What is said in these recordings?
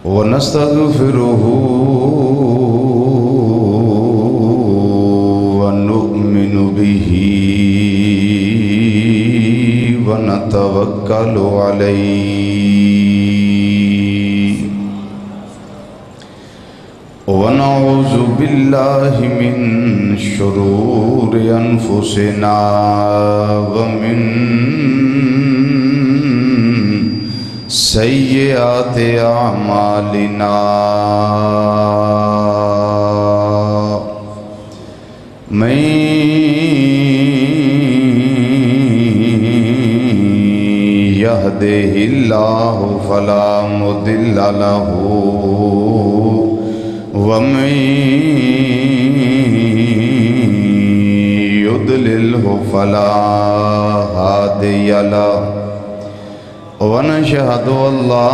ونستغفره ونؤمن به ونتوكل عليه ونعوذ بالله من شرور أنفسنا ومن سيئات أعمالنا من يهده الله فلا مضل له ومن يضلله فلا هادي له ونشهد أن لا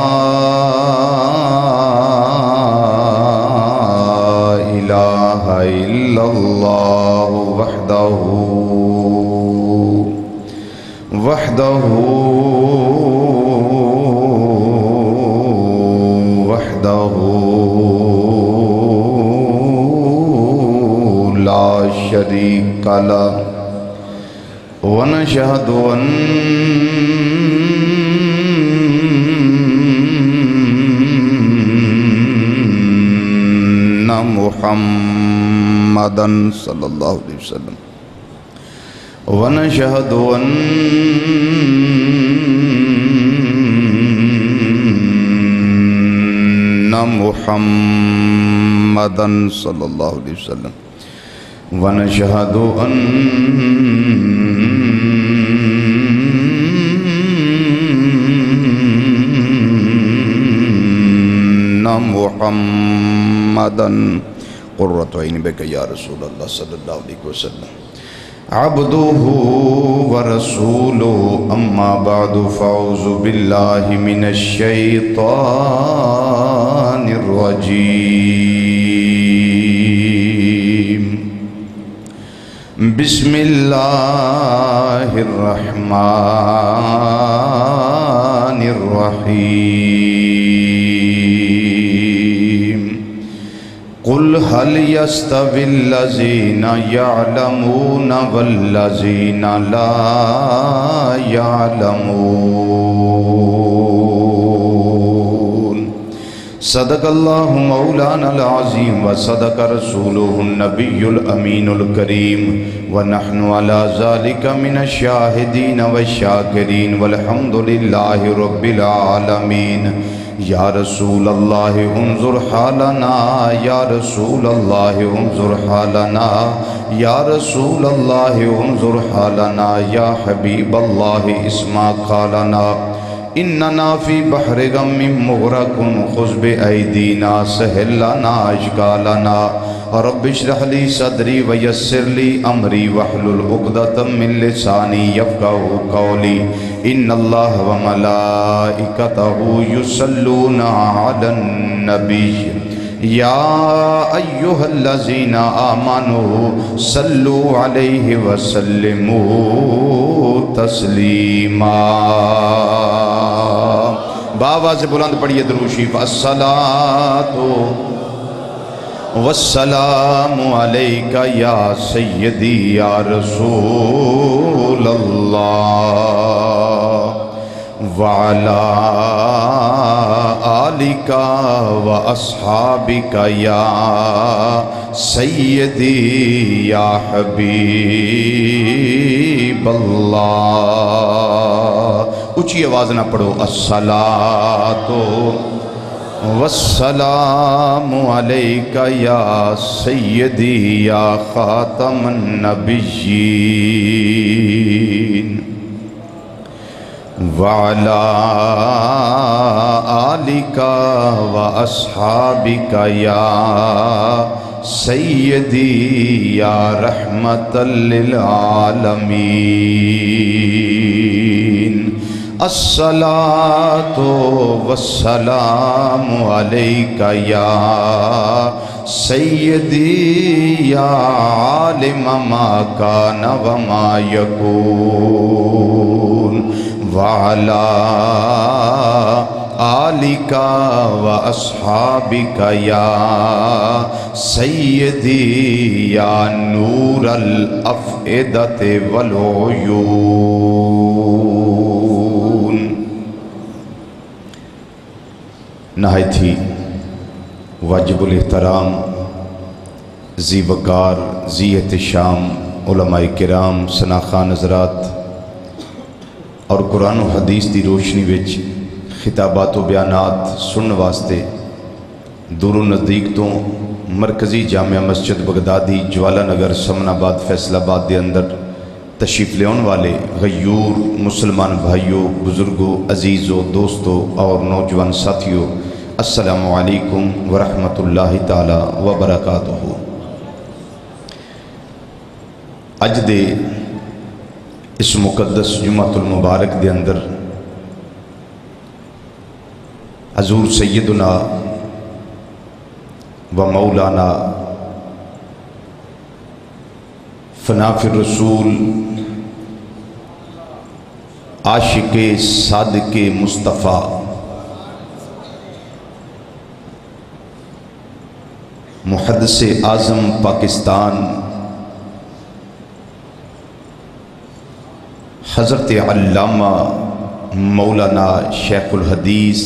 إله إلا الله وحده لا شريك له ونشهد أن محمدًا صلی اللہ علیہ وسلم ونشهد أن محمدًا صلی اللہ علیہ وسلم ونشهد أن محمدًا قرۃ عین بک یا رسول اللہ صلی اللہ علیہ وسلم عبدہ ورسولہ اما بعد فاعوذ باللہ من الشیطان الرجیم بسم اللہ الرحمن الرحیم قل هل يستوي الذين يعلمون والذين لا يعلمون صدق اللہ مولانا العظیم وصدق رسولہ النبی الامین الکریم ونحن على ذلك من الشاہدین والشاکرین والحمد للہ رب العالمین یا رسول اللہ انظر حالنا یا رسول اللہ انظر حالنا یا رسول اللہ انظر حالنا یا حبیب اللہ اسمع قالنا اننا فی بحر غم مغرق خذ بأیدینا سہل لنا اشکالنا رب اشرح لی صدری ویسر لی امری واحلل عقدۃ من لسانی یفقہوا قولی ان اللہ وملائکتہ یصلون علی النبی یا ایہا الذین آمنوا صلوا علیہ وسلموا تسلیما بابا سے بلند پڑھئے درود شریف الصلاۃ والسلام علیکہ یا سیدی یا رسول اللہ وعلا آلکہ واصحابکہ یا سیدی یا حبیب اللہ اونچی آواز نہ پڑھو الصلاۃ والسلام علیکہ یا سیدی یا خاتم النبیین وعلا آلکہ واصحابکہ یا سیدی یا رحمت للعالمین الصلاۃ والسلام علیکہ یا سیدی یا عالم ما کان وما یکون وعلا آلک و اصحابک یا سیدی یا نور الافئدۃ والعیون۔ نہایت ہی واجب الاحترام، ذی وقار، ذی احتشام علماء کرام، سناخان حضرات اور قرآن و حدیث دی روشنی وچ خطابات و بیانات سنن واسطے دور و نزدیک تو مرکزی جامعہ مسجد بغدادی جوالا نگر سمن آباد فیصل آباد دے اندر تشریف لیون والے غیور مسلمان بھائیوں، بزرگوں، عزیزوں، دوستوں اور نوجوان ساتھیوں، السلام علیکم ورحمۃ اللہ تعالی وبرکاتہ۔ اج دے اس مقدس جمعۃ المبارک دے اندر حضور سیدنا و مولانا فناف الرسول عاشق صادق مصطفیٰ محدث اعظم پاکستان حضرت علامہ مولانا شیخ الحدیث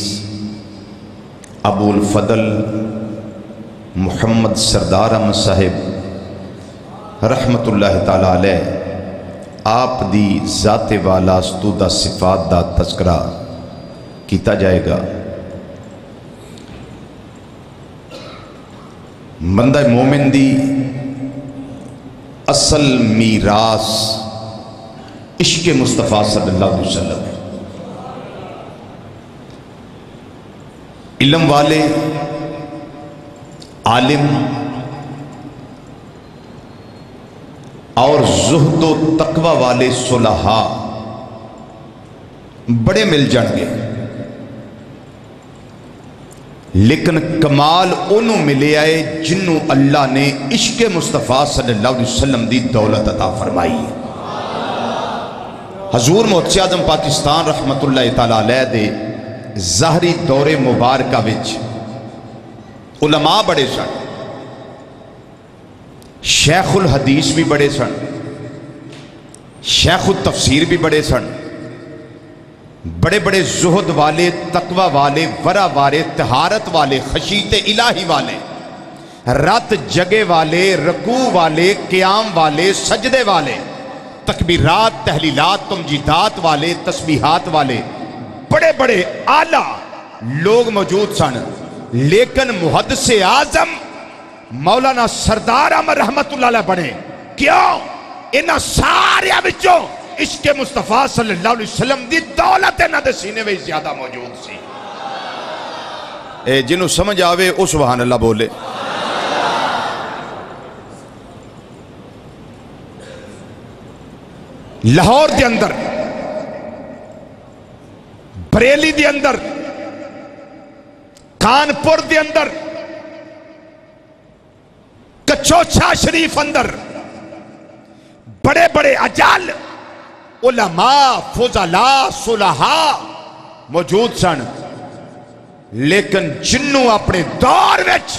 ابو الفضل محمد سردار احمد صاحب رحمت اللہ تعالی علیہ آپ دی ذات والا ستودہ صفات دا تذکرہ کیتا جائے گا۔ بندہ مومن دی اصل میراث عشق مصطفیٰ صلی اللہ علیہ وسلم، علم والے عالم اور زہد و تقوی والے صلحاء بڑے مل جان گے، لیکن کمال انہوں ملے آئے جنہوں اللہ نے عشق مصطفیٰ صلی اللہ علیہ وسلم دی دولت عطا فرمائی ہے۔ حضور محدث اعظم پاکستان رحمت اللہ تعالی علیہ دے ظاہری دور مبارکہ وچ علماء بڑے سن، شیخ الحدیث بھی بڑے سن، شیخ التفسیر بھی بڑے سن، بڑے بڑے زہد والے، تقوی والے، ورع والے، طہارت والے، خشیت الہی والے، رات جگے والے، رکوع والے، قیام والے، سجدے والے، تکبیرات، تحلیلات، تمجیدات والے، تسبیحات والے بڑے بڑے اعلیٰ لوگ موجود سن، لیکن محدث اعظم مولانا سردار احمد رحمت اللہ علیہ بنے کیوں؟ انہاں سارے وچوں عشق مصطفیٰ صلی اللہ علیہ وسلم دی دولت انہاں دے سینے میں زیادہ موجود سی۔ جنہوں سمجھ آوے او سبحان اللہ بولے۔ لاہور دے اندر، بریلی دے اندر، کانپور دے اندر، کچوچھا شریف اندر بڑے بڑے اجال علماء، فضلاء، صلحاء موجود سن، لیکن جنوں اپنے دور وچ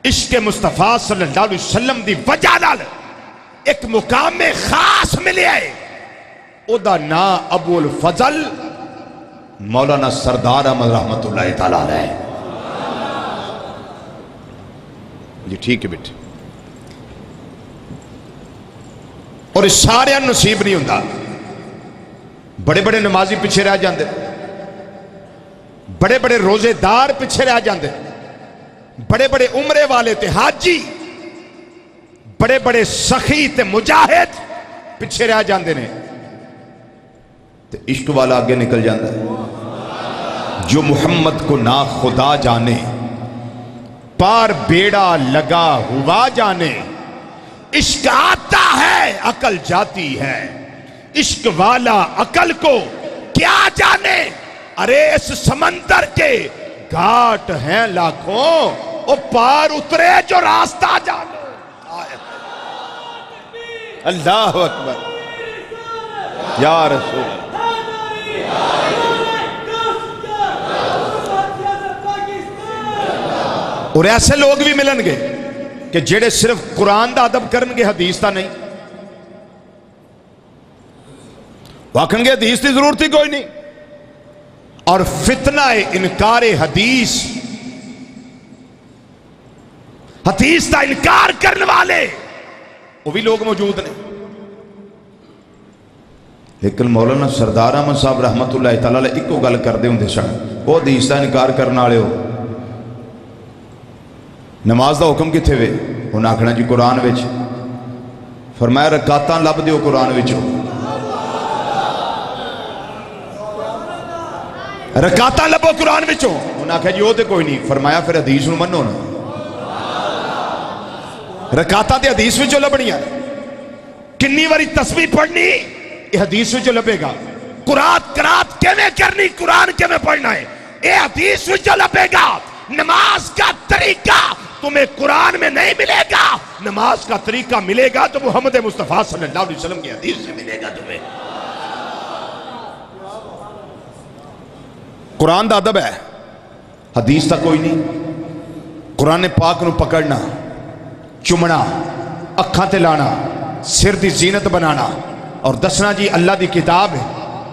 عشق مصطفیٰ صلی اللہ علیہ وسلم دی وجہ نال ایک مقام خاص ملے آئے، او دا نا ابو الفضل مولانا سردار احمد رحمت اللہ تعالیٰ علیہ۔ جی ٹھیک ہے بیٹے، اور اس سارے نصیب نہیں ہوتا، بڑے بڑے نمازی پیچھے رہ جاندے، بڑے بڑے روزے دار پیچھے رہ جاندے، بڑے بڑے عمرے والے تے حاجی، بڑے بڑے سخی تے مجاہد پیچھے رہ جاندے نے، تے عشق والا آگے نکل جاندے۔ جو محمد کو نا خدا جانے، پار بیڑا لگا ہوا جانے، عشق آتا ہے عقل جاتی ہے، عشق والا عقل کو کیا جانے، ارے اس سمندر کے گھاٹ ہیں لاکھوں، وہ پار اترے جو راستہ جانے۔ اللہ اکبر یا رسول اور ایسے لوگ بھی ملن گے کہ جڑے صرف قرآن دا ادب کرن گے حدیث دا نہیں، واقعن گے حدیث دی ضرورت ہی کوئی نہیں، اور فتنہ انکار حدیث دا انکار کرنے والے وہ بھی لوگ موجود ہیں۔ لیکن مولانا سردار احمد صاحب رحمت اللہ تعالیٰ ایک کو گل کر دے ہوں دے سن، وہ حدیث دا انکار کرنا آلے ہو نماز دا حکم کتھے وے؟ انہاں آکھنا جی قرآن وچ، فرمایا رکعتاں لب دیو قرآن وچوں، رکعتاں لبو قرآن وچوں، انہاں آکھا جی وہ تے کوئی نہیں، فرمایا پھر حدیث نو منو نا، رکعتاں تے حدیث وچوں لبنیاں، کنی واری تسبیح پڑھنی یہ حدیث وچوں لبے گا، قرآن کیویں کرنی، قرآن کیویں پڑھنا ہے یہ حدیث وچوں لبے گا، نماز کا طریقہ تمہیں قرآن میں نہیں ملے گا، نماز کا طریقہ ملے گا تو محمد مصطفیٰ صلی اللہ علیہ وسلم کی حدیث سے ملے گا تمہیں۔ قرآن دا ادب ہے، حدیث تا کوئی نہیں۔ قرآن پاک نو پکڑنا، چمنا، اکھاں تے لانا، سر دی زینت بنانا اور دسنا جی اللہ دی کتاب ہے،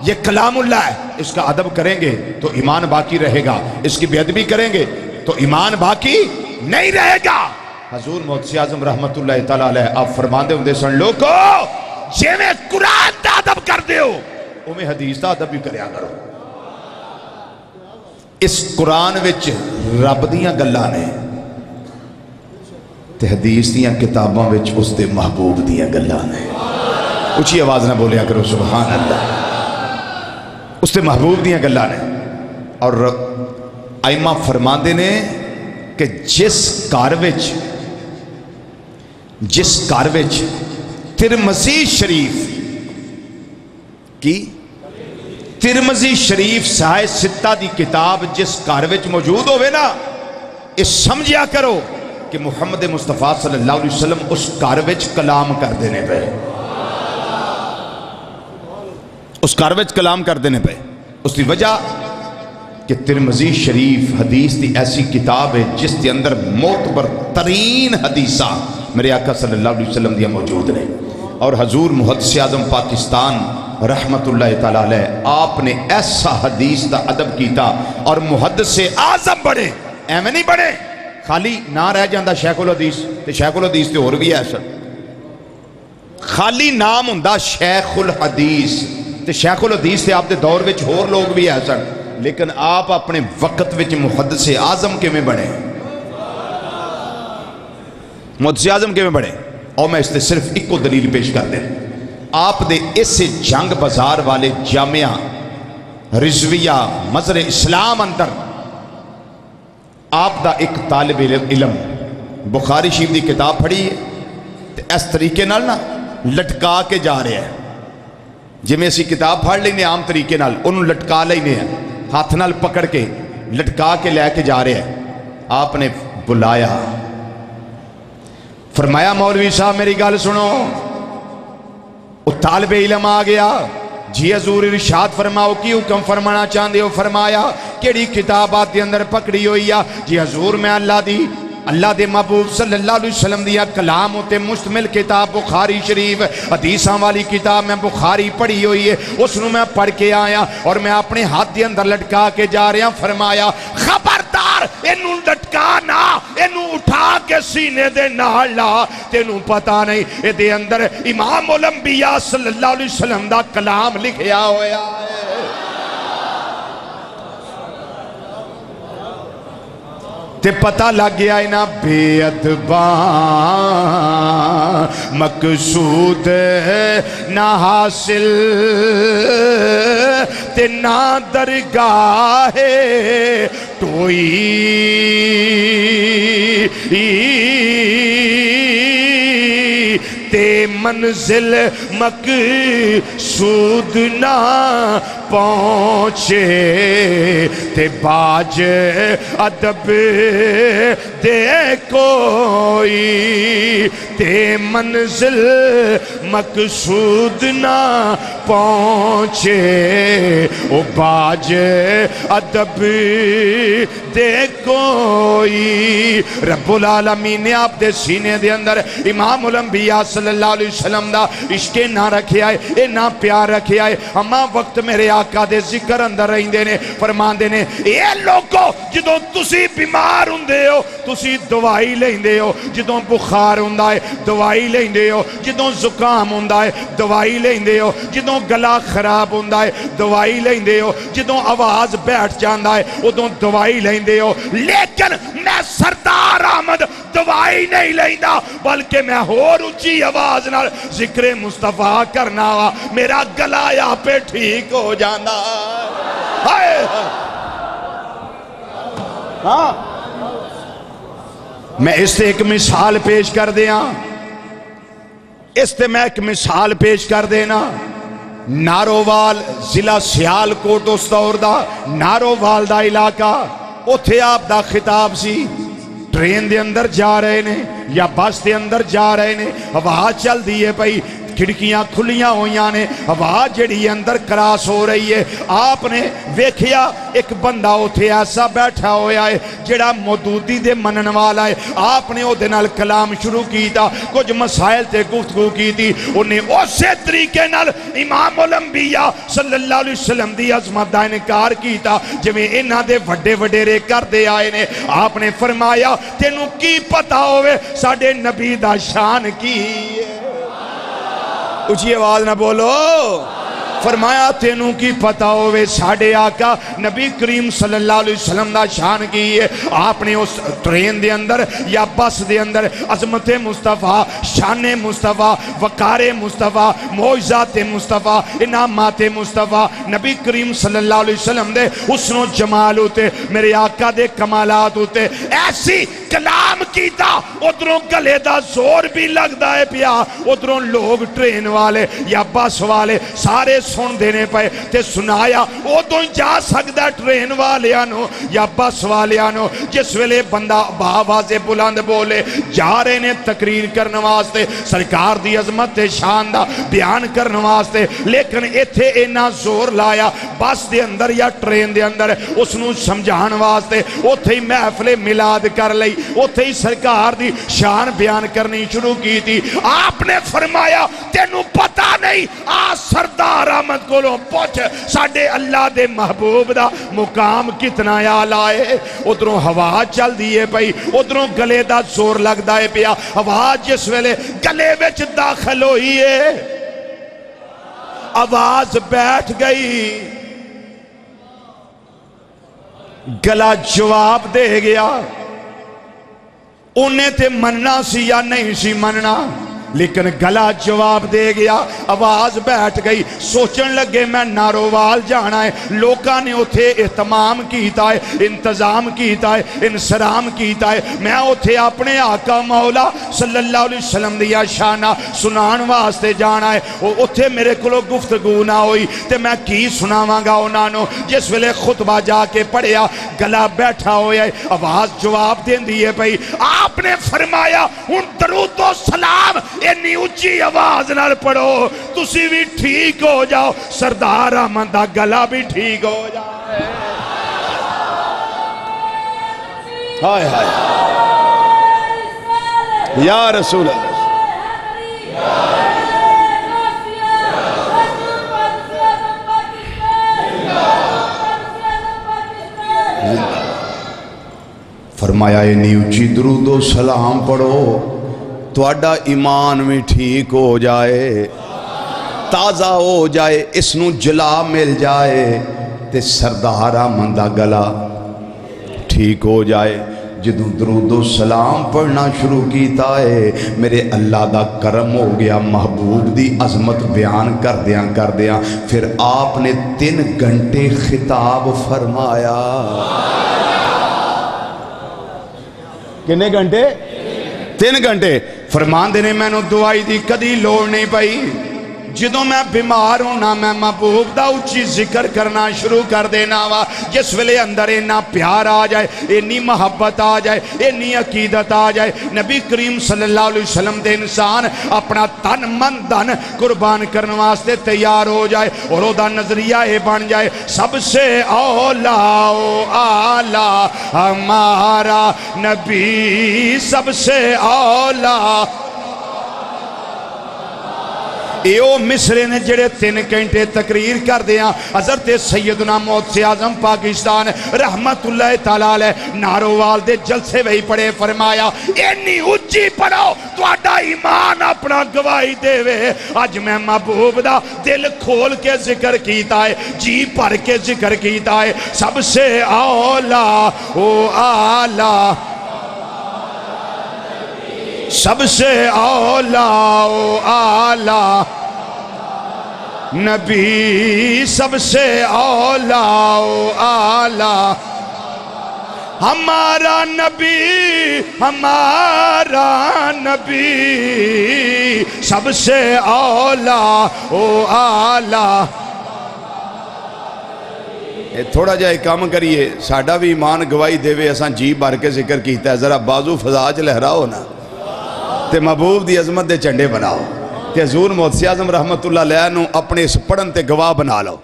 یہ کلام اللہ ہے، اس کا ادب کریں گے تو ایمان باقی رہے گا، اس کی بے ادبی کریں گے تو ایمان باقی نہیں رہے گا۔ حضور محدث اعظم رحمت اللہ تعالیٰ علیہ آپ فرماندے ہوں دے سن لوگو جے میں قرآن دا ادب کر دے ہو وہ میں حدیث دا ادب بھی کریا کرو۔ اس قرآن وچ رب دیاں گلاں نے تے حدیث دیاں کتاباں وچ اس دے محبوب دیاں گلاں نے، اچھی آواز نہ بولیا کرو سبحان اللہ، اس دے محبوب دیاں گلاں نے۔ اور ائمہ فرماندے نے کہ جس گھر وچ ترمذی شریف کی ترمذی شریف صحیح ستہ دی کتاب جس گھر وچ موجود ہوئے نا، اس سمجھیا کرو کہ محمد مصطفیٰ صلی اللہ علیہ وسلم اس گھر وچ کلام کر دینے پہ، اس گھر وچ کلام کر دینے پہ۔ اس دی وجہ کہ ترمذی شریف حدیث دی ایسی کتاب ہے جس کے اندر معتبر ترین حدیثہ میرے آقا صلی اللہ علیہ وسلم دیا موجود ہیں۔ اور حضور محدث اعظم پاکستان رحمت اللہ تعالیٰ علیہ آپ نے ایسا حدیث دا ادب کیتا اور محدث اعظم بڑے ایویں نہیں بڑے خالی نہ رہ جاندہ شیخ الحدیث تے شیخ الحدیث تے اور بھی ایسا خالی نام ہوندا شیخ الحدیث تے شیخ الحدیث تے آپ دے دور وچ ہور لوگ بھی ایسا، لیکن آپ اپنے وقت وچ محدث اعظم کے میں بڑھے، محدث اعظم کے میں بڑھے۔ اور میں اس نے صرف ایک کو دلیل پیش کر دیں، آپ دے اس جنگ بازار والے جامعہ رضویہ مظہر اسلام اندر آپ دا ایک طالب علم بخاری شریف دی کتاب پڑھی ہے تے اس طریقے نال نا لٹکا کے جا رہے ہیں، جی میں اسی کتاب پڑھ لینے عام طریقے نال انہوں لٹکا لینے ہیں، ہاتھ نال پکڑ کے لٹکا کے لے کے جا رہے ہیں۔ آپ نے بلایا، فرمایا مولوی صاحب میری گل سنو، وہ طالب علم آ گیا، جی حضور ارشاد فرماؤ کی حکم فرمانا چاہتے ہو؟ فرمایا کیڑی کتابات دے اندر پکڑی ہوئی ہے؟ جی حضور میں اللہ دے محبوب صلی اللہ علیہ وسلم دیا کلام ہوتے مشتمل کتاب بخاری شریف حدیثاں والی کتاب میں بخاری پڑھی ہوئی ہے، اس نو میں پڑھ کے آیا اور میں اپنے ہاتھ دے اندر لٹکا کے جا رہا۔ فرمایا خبردار اینو لٹکا نہ، اینو اٹھا کے سینے دے نال لا، تینو پتہ نہیں اے دے اندر امام الانبیاء صلی اللہ علیہ وسلم دا کلام لکھیا ہویا ہے۔ تے پتہ لگ گیا نا بے ادباں مقصود نہ حاصل تے نہ درگاہ توئی تے منزل مقصود نہ پہنچے تے باج ادب دے کوئی تے منزل مقصود نہ پہنچے او باج ادب دے کوئی رب العالمین نے آپ دے سینے دے اندر امام الانبیاء صلی اللہ علیہ وسلم دا عشق نہ رکھے آئے اے نہ پیار رکھے آئے ہماں وقت میرے آقا دے ذکر اندر رہن دینے فرمان دینے اے لوگو جدوں تسی بیمار ہوندے ہو تسی دوائی لیندے ہو جدوں بخار ہوندا ہے دوائی لیندے ہو جدوں زکام ہوندا ہے دوائی لیندے ہو جدوں گلا خراب ہوندا ہے دوائی لیندے ہو جدوں آواز بیٹھ جاندا ہے ادوں دوائی لیندے ہو لیکن میں سردار احمد دوائی نہیں لیندا بلکہ میں ہور اونچی آواز نال ذکر مصطفیٰ کرنا وا میرا گلا یا پہ ٹھیک ہو جاندا ہائے ہاں میں اس سے ایک مثال پیش کر دیاں اس سے میں ایک مثال پیش کر دینا نارووال ضلع سیالکوٹ اس دور دا نارووال دا علاقہ اتھے آپ دا خطاب سی ٹرین دے اندر جا رہے نے یا بس دے اندر جا رہے نے ہوا چل دیئے پئی کھڑکیاں کھلیاں ہویاں نے ہوا جڑی اندر کراس ہو رہی ہے آپ نے ویکھیا ایک بندہ اتھے ایسا بیٹھا ہویا ہے جڑا مودودی دے منن والا ہے آپ نے او دے نال کلام شروع کیتا کچھ مسائل تے گفتگو کی تھی انہیں اسے طریقے نال امام الانبیاء صلی اللہ علیہ وسلم دی عظمت دا انکار کیتا جویں انہاں دے وڈے وڈیرے کر دے آئے نے آپ نے فرمایا تینوں کی پتہ ہوئے ساڈے نبی دا شان کی ہے اچھی آواز نہ بولو فرمایا تینوں کی پتہ ہوئے ساڑھے آقا نبی کریم صلی اللہ علیہ وسلم دا شان کی ہے آپ نے اس ٹرین دے اندر یا بس دے اندر عظمت مصطفیٰ شان مصطفیٰ وقار مصطفیٰ معجزات مصطفیٰ انعامات مصطفیٰ نبی کریم صلی اللہ علیہ وسلم دے حسن و جمال ہوتے میرے آقا دے کمالات ہوتے ایسی کلام کیتا ادھروں گلے دا زور بھی لگ دا ہے پیا ادھروں لوگ ٹرین والے یا بس والے سارے سن دینے پہ تے سنایا او تو جا سکتا ٹرین والیانو یا بس والیانو جس ویلے بندہ بآواز بلند بولے جا رہے نے تقریر کرنے واسطے سرکار دی عظمت شان دا بیان کرنے واسطے لیکن ایتھے اینا زور لایا بس دے اندر یا ٹرین دے اندر اس نو سمجھان واسطے اوتھے ہی محفل میلاد کر لئی اوتھے ہی سرکار دی شان بیان کرنی شروع کی تھی آپ نے فرمایا تینوں پتہ نہیں آ سردار احمد کولوں پوچھ ساڑھے اللہ دے محبوب دا مقام کتنا آلہ ہے ادھروں ہوا چل دیئے پئی ادھروں گلے دا زور لگ دائے پیا ہوا جس ویلے گلے وچ داخل ہوئی ہے آواز بیٹھ گئی گلا جواب دے گیا انہیں تے مننا سی یا نہیں سی مننا لیکن گلا جواب دے گیا آواز بیٹھ گئی سوچن لگے میں نارووال جانا ہے لوکاں نے اتھے اہتمام کیتا ہے انتظام کیتا ہے انسرام کیتا ہے میں اتھے اپنے آقا مولا صلی اللہ علیہ وسلم دیا شانہ سنان واسطے جانا ہے اتھے میرے کلو گفتگو نہ ہوئی تے میں کی سناواں گا انہوں جس ویلے خطبہ جا کے پڑھیا گلا بیٹھا ہویا ہے آواز جواب دین دیئے پئی آپ نے فرمایا ان درود و سلام انی اچھی آواز نال پڑھو تسی بھی ٹھیک ہو جاؤ سردار احمد دا گلا بھی ٹھیک ہو جائے ہائے ہائے یا رسول اللہ فرمایا انی اچھی درود و سلام پڑھو تواڈا ایمان میں ٹھیک ہو جائے تازہ ہو جائے اس نو جلا مل جائے تے سردار احمد دا گلا ٹھیک ہو جائے جدو درود و سلام پڑھنا شروع کیتا ہے میرے اللہ دا کرم ہو گیا محبوب دی عظمت بیان کر دیاں پھر آپ نے 3 گھنٹے خطاب فرمایا کتنے گھنٹے 3 گھنٹے فرمان دینے میں نو دعائی دی کدی لوڑ نہیں پائی جدوں میں بیمار ہونا میں محبوب دا اچھی ذکر کرنا شروع کر دینا وا جس ویلے اندر اینا پیار آ جائے اینی محبت آ جائے اینی عقیدت آ جائے نبی کریم صلی اللہ علیہ وسلم دے انسان اپنا تن من دن قربان کرنے واسطے تیار ہو جائے اور او دا نظریہ اے بن جائے سب سے اولا و اعلی ہمارا نبی سب سے اولا ایو مصرے نے جڑے 3 گھنٹے تقریر کر دیا حضرت سیدنا موسی اعظم پاکستان رحمت اللہ تعالیٰ علیہ نارووال دے جلسے وہی پڑے فرمایا اینی اچھی پڑھو تو آڈا ایمان اپنا گواہی دے وے آج میں محبوب دا دل کھول کے ذکر کیتا ہے جی پڑھ کے ذکر کیتا ہے سب سے اولا و اعلی سب سے اولا و اعلی نبی سب سے اولا و اعلی ہمارا نبی سب سے اولا و اعلی تھوڑا جائے کام کریے ساڑھا بھی ایمان گواہی دے وے اساں جی بھر کے ذکر کیتا ہے ذرا بازو فضاج لہراؤ نا تے محبوب دی عظمت دے چنڈے بناؤ تے حضور موسی اعظم رحمت اللہ علیہ نو اپنے اس پڑھن تے گواہ بنا لو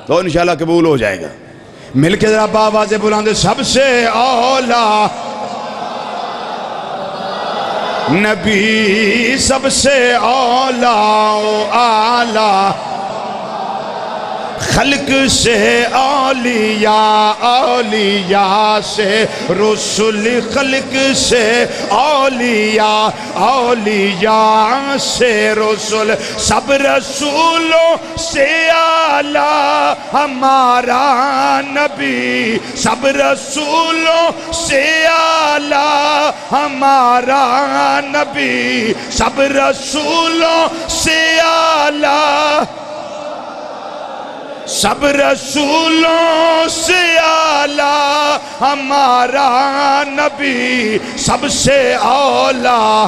تو انشاءاللہ قبول ہو جائے گا مل کے ذرا باواز بلاندے سب سے اولا نبی سب سے اولا و اعلی خلق سے اولیاء اولیاء سے رسول خلق سے اولیاء اولیاء سے رسول سب رسولوں سے اعلیٰ ہمارا نبی سب رسولوں سے اعلیٰ ہمارا نبی سب رسولوں سے اعلیٰ سب رسولوں سے اعلیٰ ہمارا نبی سب سے اولا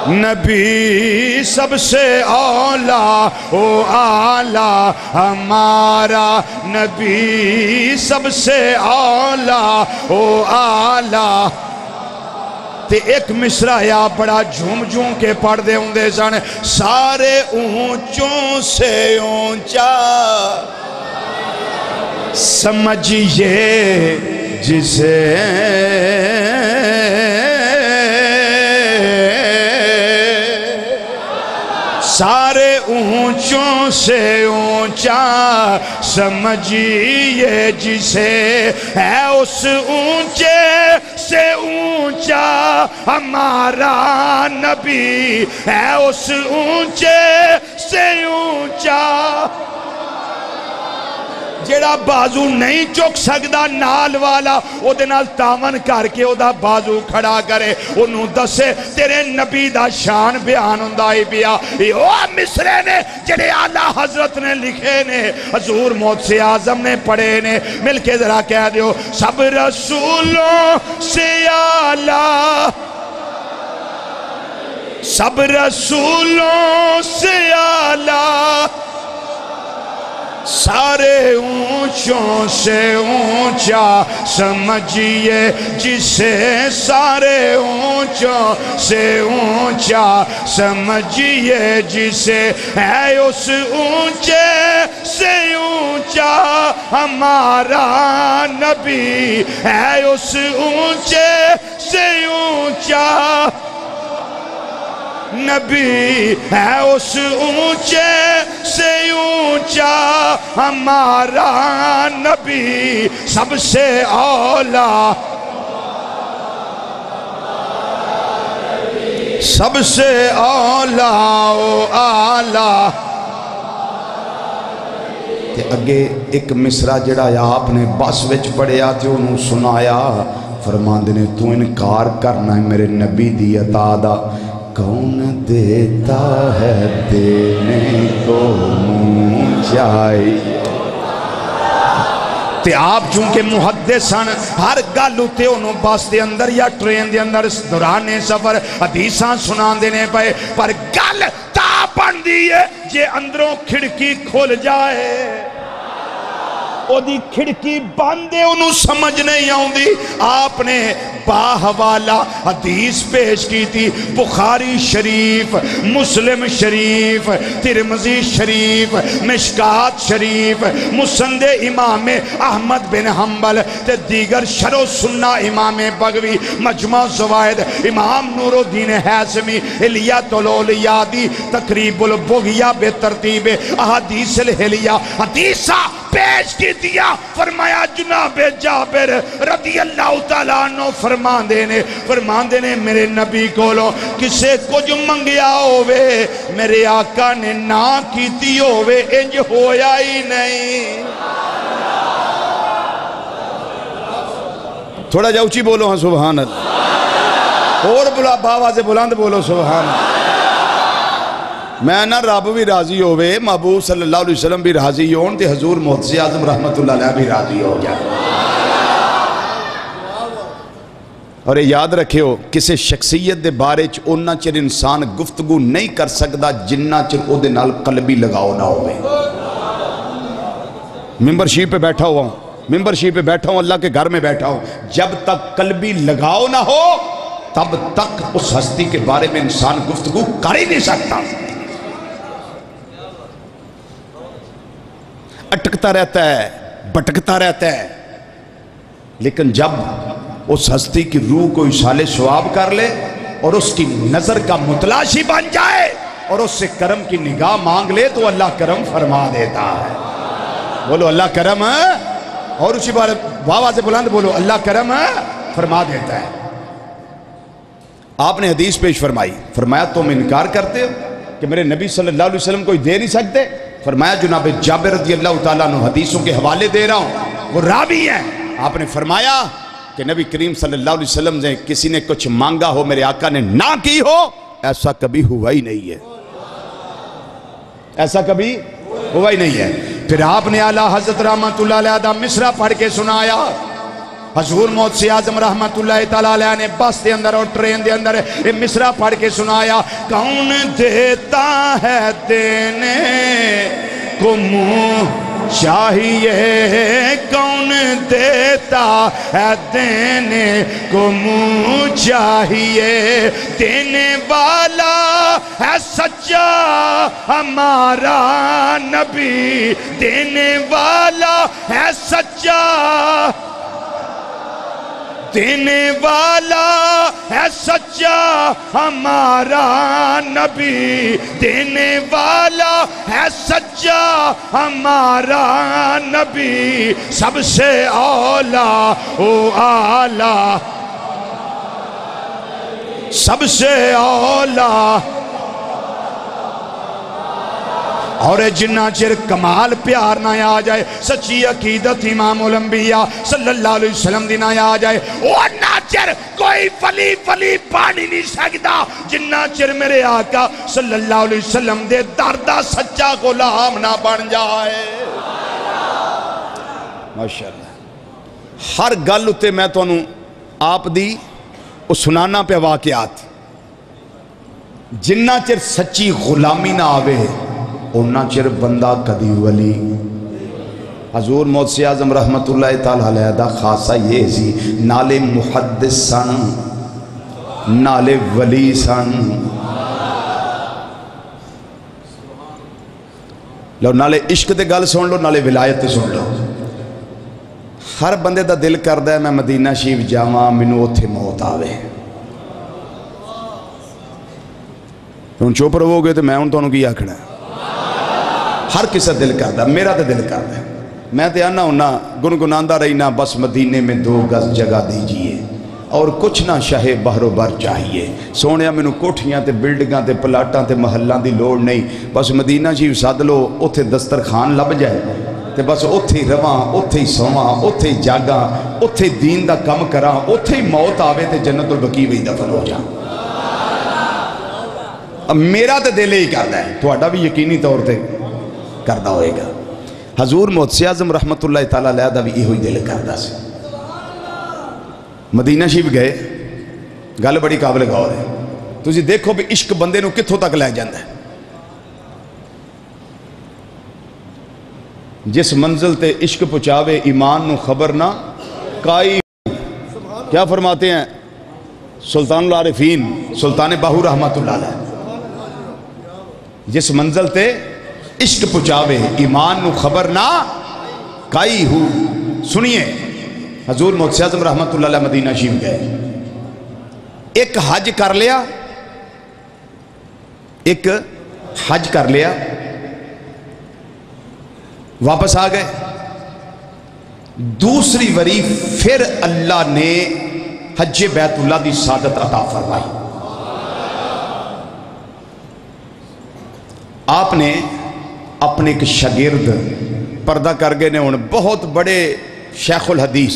نبی سب سے اولا و اعلی ہمارا نبی سب سے اولا و اعلی تے ایک مصرع یا بڑا جھوم جھوم کے پڑھ دے ہوں دے سن سارے اونچوں سے اونچا سمجھئے جسے سارے اونچوں سے اونچا سمجھئے جسے ہے اس اونچے سے اونچا ہمارا نبی ہے اس اونچے سے اونچا جیڑا بازو نہیں چک سکدا نال والا او دے نال تاون کر کے او دا بازو کھڑا کرے انہوں دسے تیرے نبی دا شان بیان ہوندا ہی پیا او مصرے نے جڑے اعلیٰ حضرت نے لکھے نے حضور موسی اعظم نے پڑھے نے مل کے ذرا کہہ دیو سب رسولوں سے اعلیٰ سب رسولوں سے اعلیٰ سارے اونچوں سے اونچا سمجھئے جسے سارے اونچوں سے اونچا سمجھئے جسے ہے اس اونچے سے اونچا ہمارا نبی ہے اس اونچے سے اونچا نبی ہے اس اونچے سے اونچا ہمارا نبی سب سے اولا سب سے اولا و اعلی تے اگے ایک مصرع جڑا یا آپ نے بس وچ پڑھیا تے انہوں سنایا فرماندے نے تو انکار کرنا ہے میرے نبی دی عطا دا کون دیتا ہے دینے کو منہ چاہیے تے آپ چونکہ محدث ہیں ہر گل تے انہوں بس دے اندر یا ٹرین دے اندر دوران سفر حدیثاں سنان دینے پہ پر گل تا بن دیئے جے اندروں کھڑکی کھول جائے او دی کھڑکی باندے انہوں سمجھ نہیں آؤں دی آپ نے باحوالہ حدیث پیش کی تھی بخاری شریف مسلم شریف ترمذی شریف مشکات شریف مسند امام احمد بن حنبل تے دیگر شرح سنہ امام بغوی مجمع زوائد امام نور الدین حیثمی حلیت الاولیادی تقریب البغیہ بے ترتیب احادیث الحلیہ حدیثہ پیش کی دیا فرمایا جناب جابر رضی اللہ تعالیٰ عنہ فرمان دینے میرے نبی کولو کسے کچھ منگیا ہوئے میرے آقا نے نہ کیتی ہوئے انج ہویا ہی نہیں تھوڑا جا اچھی بولو ہاں سبحان اللہ اور بلا باوا سے بلند بولو سبحان اللہ میں نہ رب بھی راضی ہوئے محبوب صلی اللہ علیہ وسلم بھی راضی ہون تے حضور محدث اعظم رحمت اللہ علیہ بھی راضی ہو جائے اور یہ یاد رکھے ہو کسے شخصیت دے بارے اونا چر انسان گفتگو نہیں کر سکتا جنہ چر او دے نال قلبی لگاؤ نہ ہوئے ممبرشپ پہ بیٹھا ہوا ہوں ممبرشپ پہ بیٹھا ہوں اللہ کے گھر میں بیٹھا ہوں جب تک قلبی لگاؤ نہ ہو تب تک اس ہستی کے بارے میں انسان گفتگو کر ہی نہیں سکتا اٹکتا رہتا ہے بٹکتا رہتا ہے لیکن جب اس ہستی کی روح کو اصال ثواب کر لے اور اس کی نظر کا متلاشی بن جائے اور اس سے کرم کی نگاہ مانگ لے تو اللہ کرم فرما دیتا ہے بولو اللہ کرم ہے اور اسی بار واہ سے بلند بولو اللہ کرم ہے فرما دیتا ہے آپ نے حدیث پیش فرمائی فرمایا تم انکار کرتے ہو کہ میرے نبی صلی اللہ علیہ وسلم کوئی دے نہیں سکتے فرمایا جناب جابر رضی اللہ تعالیٰ عنہ حدیثوں کے حوالے دے رہا ہوں وہ راوی ہیں آپ نے فرمایا کہ نبی کریم صلی اللہ علیہ وسلم نے کسی نے کچھ مانگا ہو میرے آقا نے نہ کی ہو ایسا کبھی ہوا ہی نہیں ہے ایسا کبھی ہوا ہی نہیں ہے پھر آپ نے اعلیٰ حضرت رحمت اللہ علیہ دا مصرع پڑھ کے سنایا حضور محدث اعظم رحمت اللہ تعالیٰ علیہ نے بس دے اندر اور ٹرین دے اندر یہ مصرع پڑھ کے سنایا کون دیتا ہے دینے کو منہ چاہیے کون دیتا ہے دینے کو منہ چاہیے دینے والا ہے سچا ہمارا نبی دینے والا ہے سچا دینے والا ہے سچا ہمارا نبی دینے والا ہے سچا ہمارا نبی سب سے اولا او آلہ سب سے اولا اور جنہ چر کمال پیار نہ آ جائے سچی عقیدت امام الانبیاء صلی اللہ علیہ وسلم دی نہ آ جائے وہ نہ چر کوئی ولی پانی نہیں سکتا جنہ چر میرے آقا صلی اللہ علیہ وسلم دے دردہ سچا غلام نہ بن جائے ماشاءاللہ ہر گل اتے میں تو آپ دی سنانا پہ واقعات جنہ چر سچی غلامی نہ آوے اونا چر بندہ کدی ولی حضور محدث اعظم رحمت اللہ تعالیٰ علیہ دا خاصہ یہ سی نالے محدث سن نالے ولی سن لو نالے عشق دے گل سن لو نالے ولایت سن لو ہر بندے دا دل کردہ ہے میں مدینہ شریف جاواں مینوں اوتھے موت آوے ہن چپ رہو گے تو میں ہن تانوں کی آکھنا ہے ہر کسا دل کردہ میرا تو دل کردہ میں تو آنا ہونا گنگناندہ رہینا بس مدینے میں 2 گز جگہ دیجئے اور کچھ نہ شاہ بحر و بر چاہیے سونیا میں نو کوٹھیاں تے بلڈنگاں تے پلاٹاں تے محلاں دی لوڑ نہیں بس مدینہ جی ساد لو اتھے دسترخان لب جائے تے بس اتھے رواں اتھے سواں اتھے جاگاں اتھے دین دا کم کراں اتھے موت آوے تے جنت البقیع وہی دفن ہو جاں اب میرا تے دل ہی کردہ ہے تو اڈا بھی یقینی طور تے کردہ ہوئے گا حضور محدث اعظم رحمت اللہ تعالیٰ علیہ دا بھی یہ ہوئی دل کردا سی. مدینہ شریف گئے, گل بڑی قابل غور ہے. تسی دیکھو بھی عشق بندے نو کتھوں تک لے جاندا ہے. جس منزل تے عشق پہنچاوے ایمان نو خبر نہ کائی. کیا فرماتے ہیں سلطان العارفین سلطان باہو رحمت اللہ علیہ, جس منزل تے عشق پہنچاوے ایمان نو خبر نہ کائی ہو. سنیے حضور محدث اعظم رحمت اللہ علیہ مدینہ شریف گئے, ایک حج کر لیا, ایک حج کر لیا, واپس آ گئے. دوسری وری پھر اللہ نے حج بیت اللہ دی سعادت عطا فرمائی. آپ نے اپنے ایک شاگرد پردہ کر گئے نے, بہت بڑے شیخ الحدیث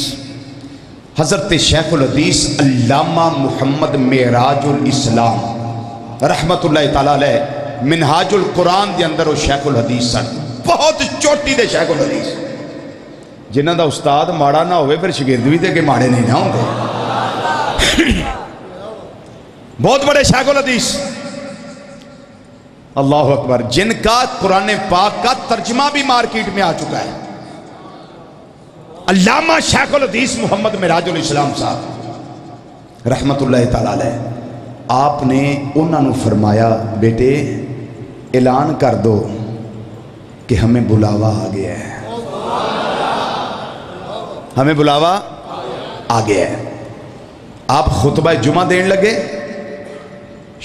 حضرت شیخ الحدیث علامہ محمد معراج الاسلام رحمت اللہ تعالیٰ علیہ منہاج القرآن دے اندر وہ شیخ الحدیث سن, بہت چوٹی دے شیخ الحدیث, جنہ دا استاد ماڑا نہ ہوئے پھر شاگرد بھی دے کے ماڑے نہیں نہ ہوں گے. بہت بڑے شیخ الحدیث, اللہ اکبر, جن کا قرآن پاک کا ترجمہ بھی مارکیٹ میں آ چکا ہے. علامہ شیخ الحدیث محمد معراج الاسلام صاحب رحمت اللہ تعالیٰ علیہ, آپ نے انہوں نے فرمایا بیٹے اعلان کر دو کہ ہمیں بلاوا آ گیا ہے, ہمیں بلاوا آ گیا ہے. آپ خطبہ جمعہ دین لگے.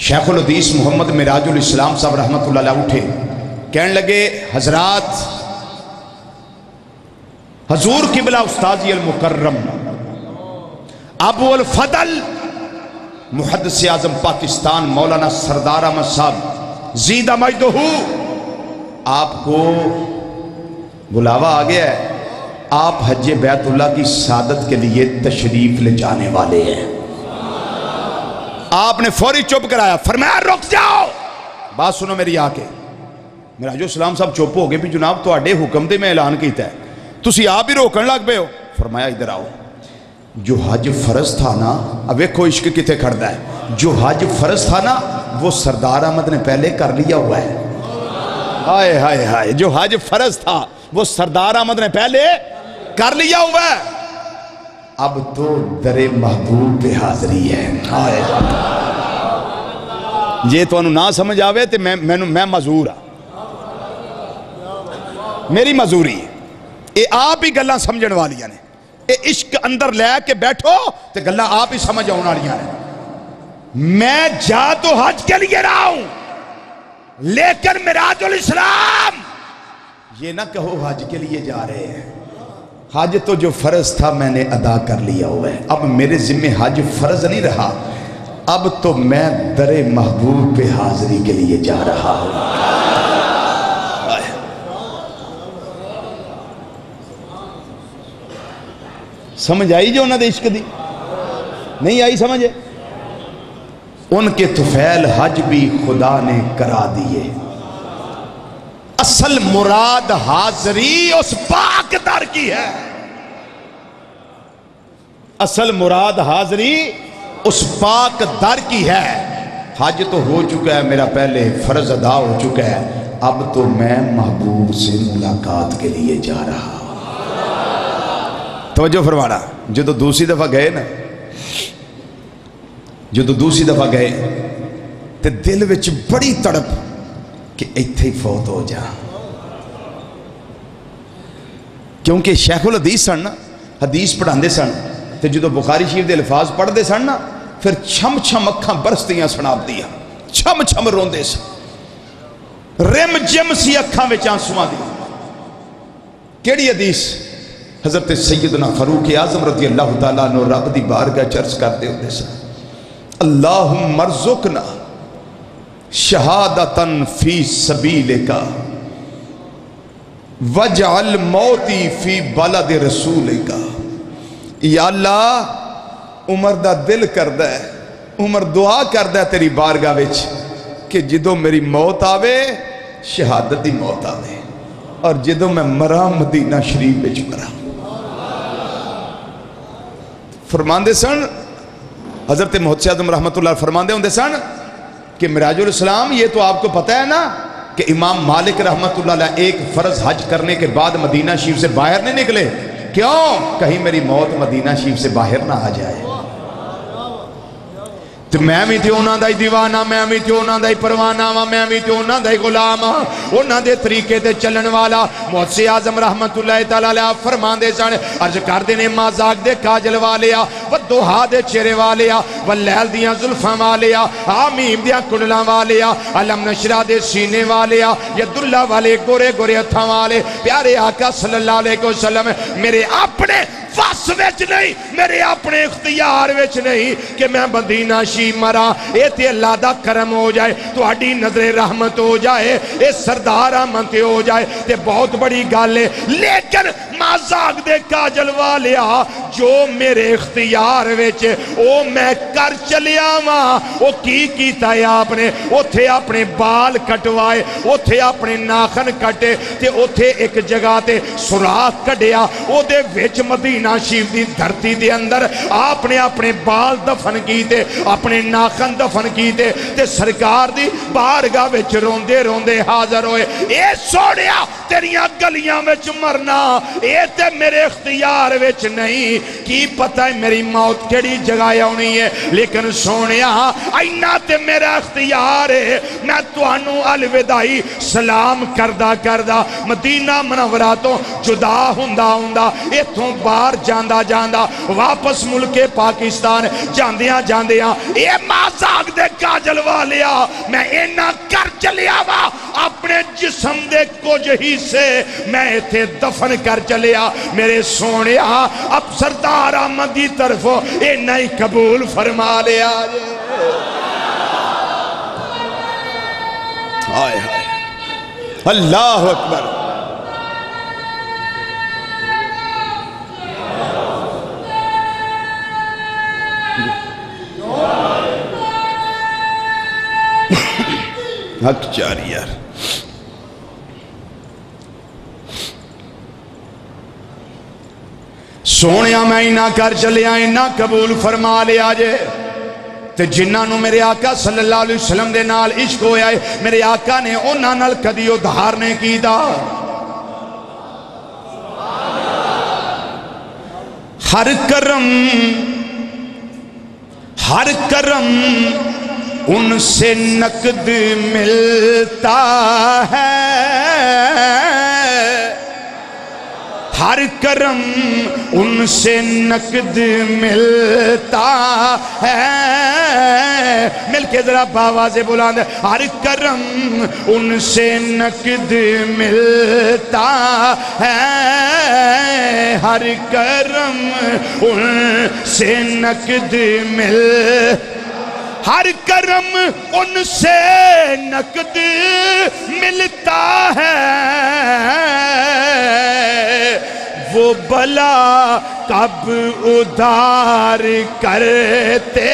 شیخ الحدیث محمد معراج الاسلام صاحب رحمت اللہ علیہ اٹھے, کہنے لگے حضرات حضور قبلہ استاذی المکرم ابو الفضل محدث اعظم پاکستان مولانا سردار احمد صاحب زیدہ مجدہ آپ کو بلاوا آ گیا ہے. آپ حج بیت اللہ کی سعادت کے لیے تشریف لے جانے والے ہیں. آپ نے فوری چپ کرایا, فرمایا رک جاؤ, بات سنو میری آ کے. معراج الاسلام صاحب چپ ہو گئے بھی جناب تو آڈے حکم دے میں اعلان کیتا ہے, تسی آپ ہی روکن لگ پے ہو. فرمایا ادھر آؤ, جو حج فرض تھا نا, اب ویکھو عشق کتے کھڑدا ہے, جو حج فرض تھا نا وہ سردار احمد نے پہلے کر لیا ہوا ہے. ہائے ہائے ہائے, جو حج فرض تھا وہ سردار احمد نے پہلے کر لیا ہوا ہے. اب تو در محبوب پہ حاضری ہے. یہ تو انہوں نہ سمجھ آوے تو میں مزور ہاں, میری مزوری ہے. اے آپ ہی گلہ سمجھن والیاں نے, اے عشق اندر لے کے بیٹھو تو گلہ آپ ہی سمجھ آؤں والیاں نے. میں جا تو حج کے لیے رہا ہوں, لیکن معراج الاسلام یہ نہ کہو حج کے لیے جا رہے ہیں. حج تو جو فرض تھا میں نے ادا کر لیا ہوا ہے, اب میرے ذمہ حج فرض نہیں رہا, اب تو میں در محبوب پہ حاضری کے لیے جا رہا ہوں. سمجھ آئی جو انہوں نے عشق دی؟ نہیں آئی سمجھے؟ ان کے طفیل حج بھی خدا نے کرا دیے. اصل مراد حاضری اس پاک در کی ہے, اصل مراد حاضری اس پاک در کی ہے. حج تو ہو چکا ہے میرا, پہلے فرض ادا ہو چکا ہے, اب تو میں محبوب سے ملاقات کے لیے جا رہا ہوں. توجہ فرمانا. جدو دوسری دفعہ گئے نا, جدو دوسری دفعہ گئے تے دل وچ بڑی تڑپ کہ ایتھے ہی فوت ہو جا, کیونکہ شیخ الحدیث سن نا, حدیث پڑھان دے سن, تے جدو بخاری شریف دے الفاظ پڑھ دے سن نا, پھر چھم چھم اکھاں برستیاں سناب دیا, چھم چھم روندے سن, رم جم سی اکھاں وچ آنسواں دی. کیڑی حدیث؟ حضرت سیدنا فاروق اعظم رضی اللہ تعالیٰ عنہ رب دی بارگاہ چرچ کرتے ہوتے سن, اللہم ارزقنا شہادتن فی سبیلک وجعل موتی فی بلد رسولک. یا اللہ عمر دا دل کردہ ہے, عمر دعا کردہ ہے تیری بارگاہ وچ کہ جدو میری موت آوے شہادت دی موت آوے. اور جدوں میں مرا مدینہ شریف وچ مرا۔ فرماندے سن حضرت محدث اعظم رحمت اللہ فرماندے ہوندے سن کہ معراج الاسلام یہ تو آپ کو پتہ ہے نا کہ امام مالک رحمت اللہ علیہ ایک فرض حج کرنے کے بعد مدینہ شریف سے باہر نہیں نکلے، کیوں؟ کہیں میری موت مدینہ شریف سے باہر نہ آ جائے۔ تو میں بھی تے انہاں دا ہی دیوانہ، میں بھی تے انہاں دا ہی پروانہ ہاں، میں بھی تے انہاں دا ہی غلام ہاں، انہاں دے طریقے تے چلن والا۔ محدث اعظم رحمت اللہ تعالیٰ علیہ فرماندے سن، عرض کر دینے مازاق دے کاجل والیا، ودوہا دے چہرے والیا، واللیل دیاں زلفاں والیا، آمیم دیاں کنڈلاں والیا، علم نشرہ دے سینے والیا، ید اللہ والے گورے گورے ہتھاں والے، پیارے آقا صلی اللہ علیہ وسلم میرے اپنے وس وچ نہیں، میرے اپنے اختیار وچ نہیں کہ میں مدینہ شریف مرا، اے تے اللہ دا کرم ہو جائے، تو اڈی نظر رحمت ہو جائے، اے سردار آمد ہو جائے تے بہت بڑی گل ہے۔ لیکن مازاق دے کاجل والیا جو میرے اختیار وچ او میں کر چلیا ماں، او کی کیتا ہے آپ نے؟ اوتھے اپنے بال کٹوائے، اوتھے اپنے ناخن کٹے تے اوتھے ایک جگہ تے سوراخ کڈیا، او دے وچ مدینہ شریف دی دھرتی دے اندر آپ نے اپنے بال دفن کیتے، اپنے ناخن دفن کیتے تے سرکار دی بارگاہ وچ روندے روندے حاضر ہوئے۔ اے سوڑیا تیریاں گلیاں وچ مرنا اے تے میرے اختیار وچ نہیں، کی پتہ ہے میری موت کیڑی جگہ ہونی ہے، لیکن سونیا اینا تے میرا اختیار ہے، میں توانوں الوداعی سلام کردہ کردہ مدینہ منورہ تو جدا ہندہ ہندہ ایتھوں بار جاندہ جاندہ واپس ملک پاکستان جاندیاں جاندیاں اے مازاق دے کاجل والیا میں اینا کر چلیا وا، اپنے جسم دے کچھ حصے میں ایتھے دفن کر چلیا۔ میرے سونیا اب سردار آمد دی طرفوں اینا ہی قبول فرما لیا۔ آئے آئے اللہ اکبر۔ حق چاری یار، سونیا میں اینا کر چلیا، اینا قبول فرما لیا جے تے جنہاں نو میرے آقا صلی اللہ علیہ وسلم دے نال عشق ہویا ہے، میرے آقا نے انہاں نال کدی ادھار نہیں کیتا۔ ہر کرم ان سے نقد ملتا ہے، ہر کرم ان سے نقد ملتا ہے، مل کے ذرا باواز بلند، ہر کرم ان سے نقد ملتا ہے، ہر کرم ان سے نقد ہر کرم ان سے نقد ملتا ہے، وہ بلا کب ادھار کرتے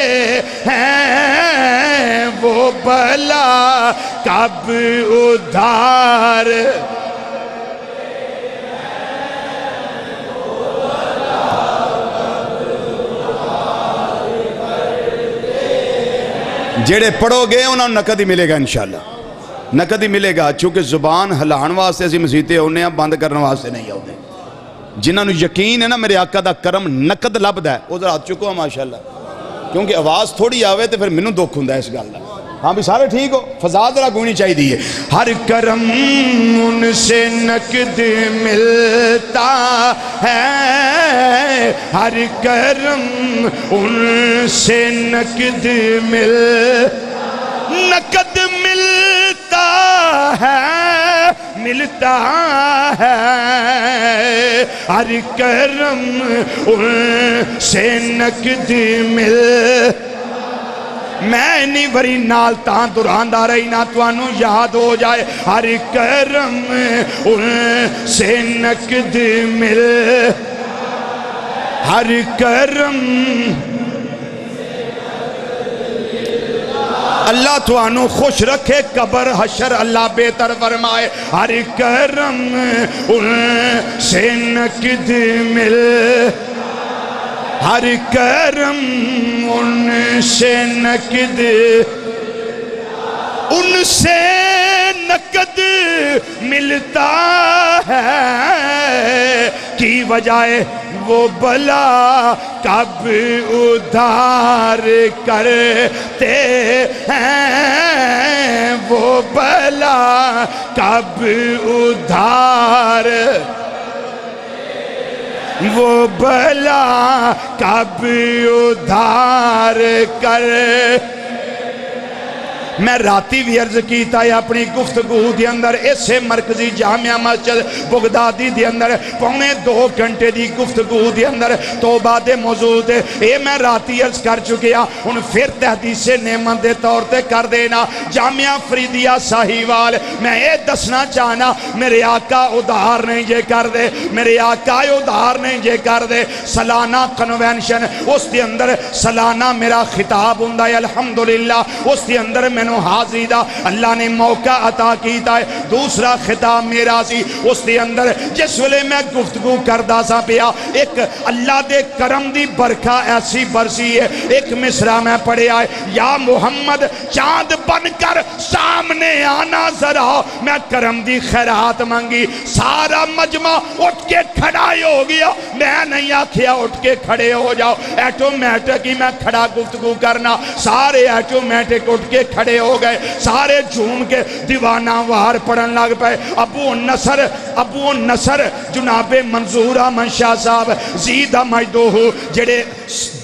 ہیں، وہ بلا کب ادھار جیڑے پڑھو گے انہوں نقد ہی ملے گا انشاءاللہ، نقد ہی ملے گا، چونکہ زبان ہلان واسطے اسی مسیطے ہونے ہیں، بند کرنے واسطے نہیں ہوتے۔ جنہوں نے یقین ہے نا میرے آقا دا کرم نقد لبدا ہے، وہ ذرا ہاتھ چکو ماشاءاللہ، کیونکہ آواز تھوڑی آوے تو پھر منوں دکھ ہوندا ہے اس گل دا۔ ہاں بھی سارے ٹھیک ہو، فضا ذرا گونی چاہیے دیئے۔ ہر کرم ان سے نقد ملتا ہے، ہر کرم ان سے نقد ملتا ہے، ملتا ہے، ہر کرم ان سے نقد میں نہیں بری نال تاں دراندہ رہی نہ توانوں یاد ہو جائے، ہر کرم ان سے نقد ہر کرم اللہ تو آنو خوش رکھے قبر حشر اللہ بہتر فرمائے ہر کرم ان سے نقد مل ہر کرم ان سے نقد ان سے نقد ملتا ہے کی وجہ وہ بلا کب ادھار کرتے ہیں وہ بلا کب ادھار وہ بلا کب ادھار کر میں راتی بھی عرض کیتا ہے اپنی گفتگو دی اندر اسے مرکزی جامعہ مسجد بغدادی دی اندر پونے 2 گھنٹے دی گفتگو دی اندر توبہ دے موضوع دے اے میں راتی عرض کر چکیا ان پھر تحدیث نعمت دے طور تے کر دینا جامعہ فریدیہ ساہیوال میں اے دسنا چاہنا میرے آقا ادھار نہیں جے کر دے میرے آقا ادھار نہیں جے کر دے سالانہ کنوینشن اس دی اندر سالانہ میرا خطاب ہوندا ہے الحمدللہ اس دی اندر میں حاضری دا اللہ نے موقع عطا کیتا ہے دوسرا خطاب میرا سی اس دے اندر جس ویلے میں گفتگو کردہ سا پیا ایک اللہ دے کرم دی برکھا ایسی برسی ہے ایک مصرع میں پڑھے آئے یا محمد چاند بن کر سامنے آنا ذرا میں کرم دی خیرات مانگی سارا مجمع اٹھ کے کھڑا ہی ہو گیا میں نہیں آکھیا اٹھ کے کھڑے ہو جاؤ ایٹومیٹک ہی میں کھڑا گفتگو کرنا سارے ایٹومیٹک اٹھ کے کھڑے ہو گئے سارے جھوم کے دیوانہ وار پڑھن لگ پائے ابو نصر جناب منظورہ منشاہ صاحب زیدہ مجدوہ جڑے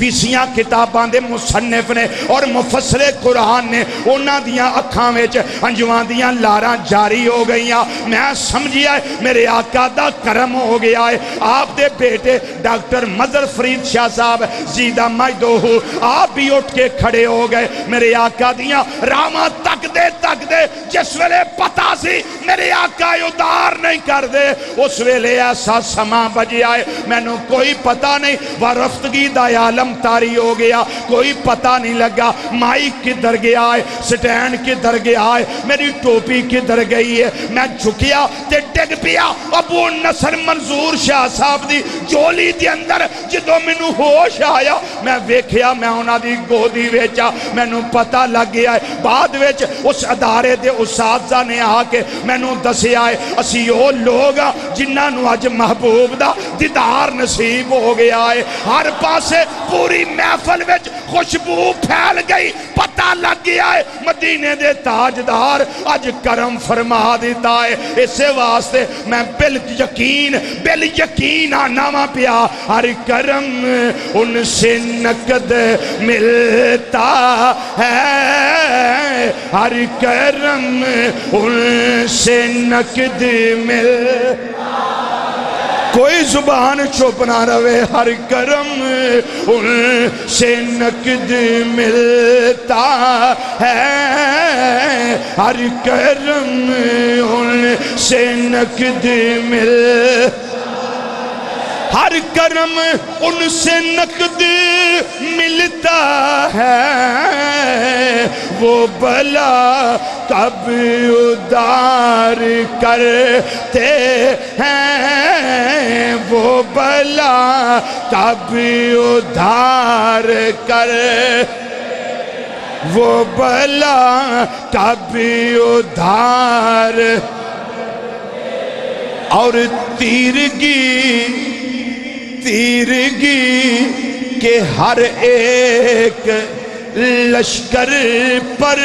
20 کتاباں دے مصنف نے اور مفسر قرآن نے انہاں دیاں اکھاں وچ انجوان دیاں لاراں جاری ہو گئیاں میں سمجھیا ہے میرے آقا دا کرم ہو گیا ہے آپ دے بیٹے ڈاکٹر مظہر فرید شاہ صاحب زیدہ مجدوہ آپ بھی اٹھ کے کھڑے ہو گئے میرے آقا دیاں راما تک دے جس ویلے پتا سی میرے آقا ادھار نہیں کر دے اس ویلے ایسا سما بجی آئے میں نے کوئی پتا نہیں ورفتگی دا عالم تاری ہو گیا کوئی پتا نہیں لگا مائک کدھر گیا ہے سٹینڈ کدھر گیا ہے میری ٹوپی کدھر گئی ہے میں جھکیا تے ڈگ پیا ابو نصر منظور شاہ صاحب دی جولی دی اندر جدو میں نے ہوش آیا میں ویکھیا میں انہاں دی گودی ویچا میں نے پتا لگ گیا ہے بعد ویچ اس ادارے دے اساتذہ نے آ کے میں نے دسے آئے اسی وہ لوگ جنہاں نو اج محبوب دا دیدار نصیب ہو گیا ہے ہر پاسے پوری محفل وچ خوشبو پھیل گئی پتہ لگ گیا ہے مدینے دے تاجدار اج کرم فرما دیتا ہے اسے واسطے میں بل یقین آنا پیا ہر کرم ان سے نقد ملتا ہے ہر کرم ان سے نقد کوئی زبان چپ نہ روے ہر کرم ان سے نقد ملتا ہے ہر کرم ان سے نقد ہر کرم ان سے نقد ملتا ہے وہ بلا کب ادھار کرتے ہیں وہ بلا کب ادھار وہ بلا کب ادھار اور تیرگی کے ہر ایک لشکر پر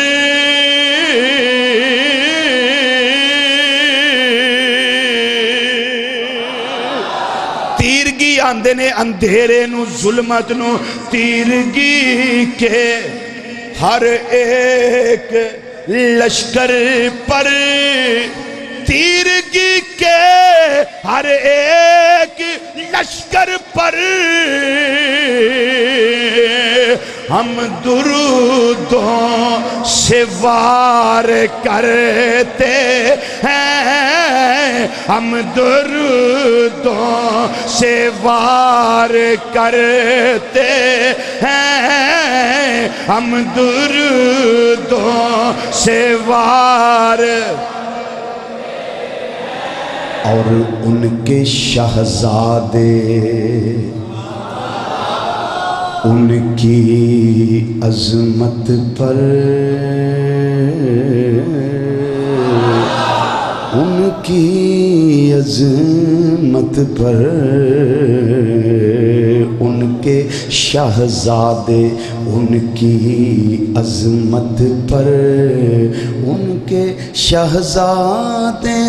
تیرگی آندے نے اندھیرے نو ظلمت نو تیرگی کے ہر ایک لشکر پر تیرگی کے ہر ایک لشکر پر ہم درودوں سے وار کرتے ہیں ہم درودوں سے وار کرتے ہیں ہم درودوں سے وار اور ان کے شہزادے ان کی عظمت پر ان کی عظمت پر ان کے شہزادے ان کی عظمت پر ان کے شہزادے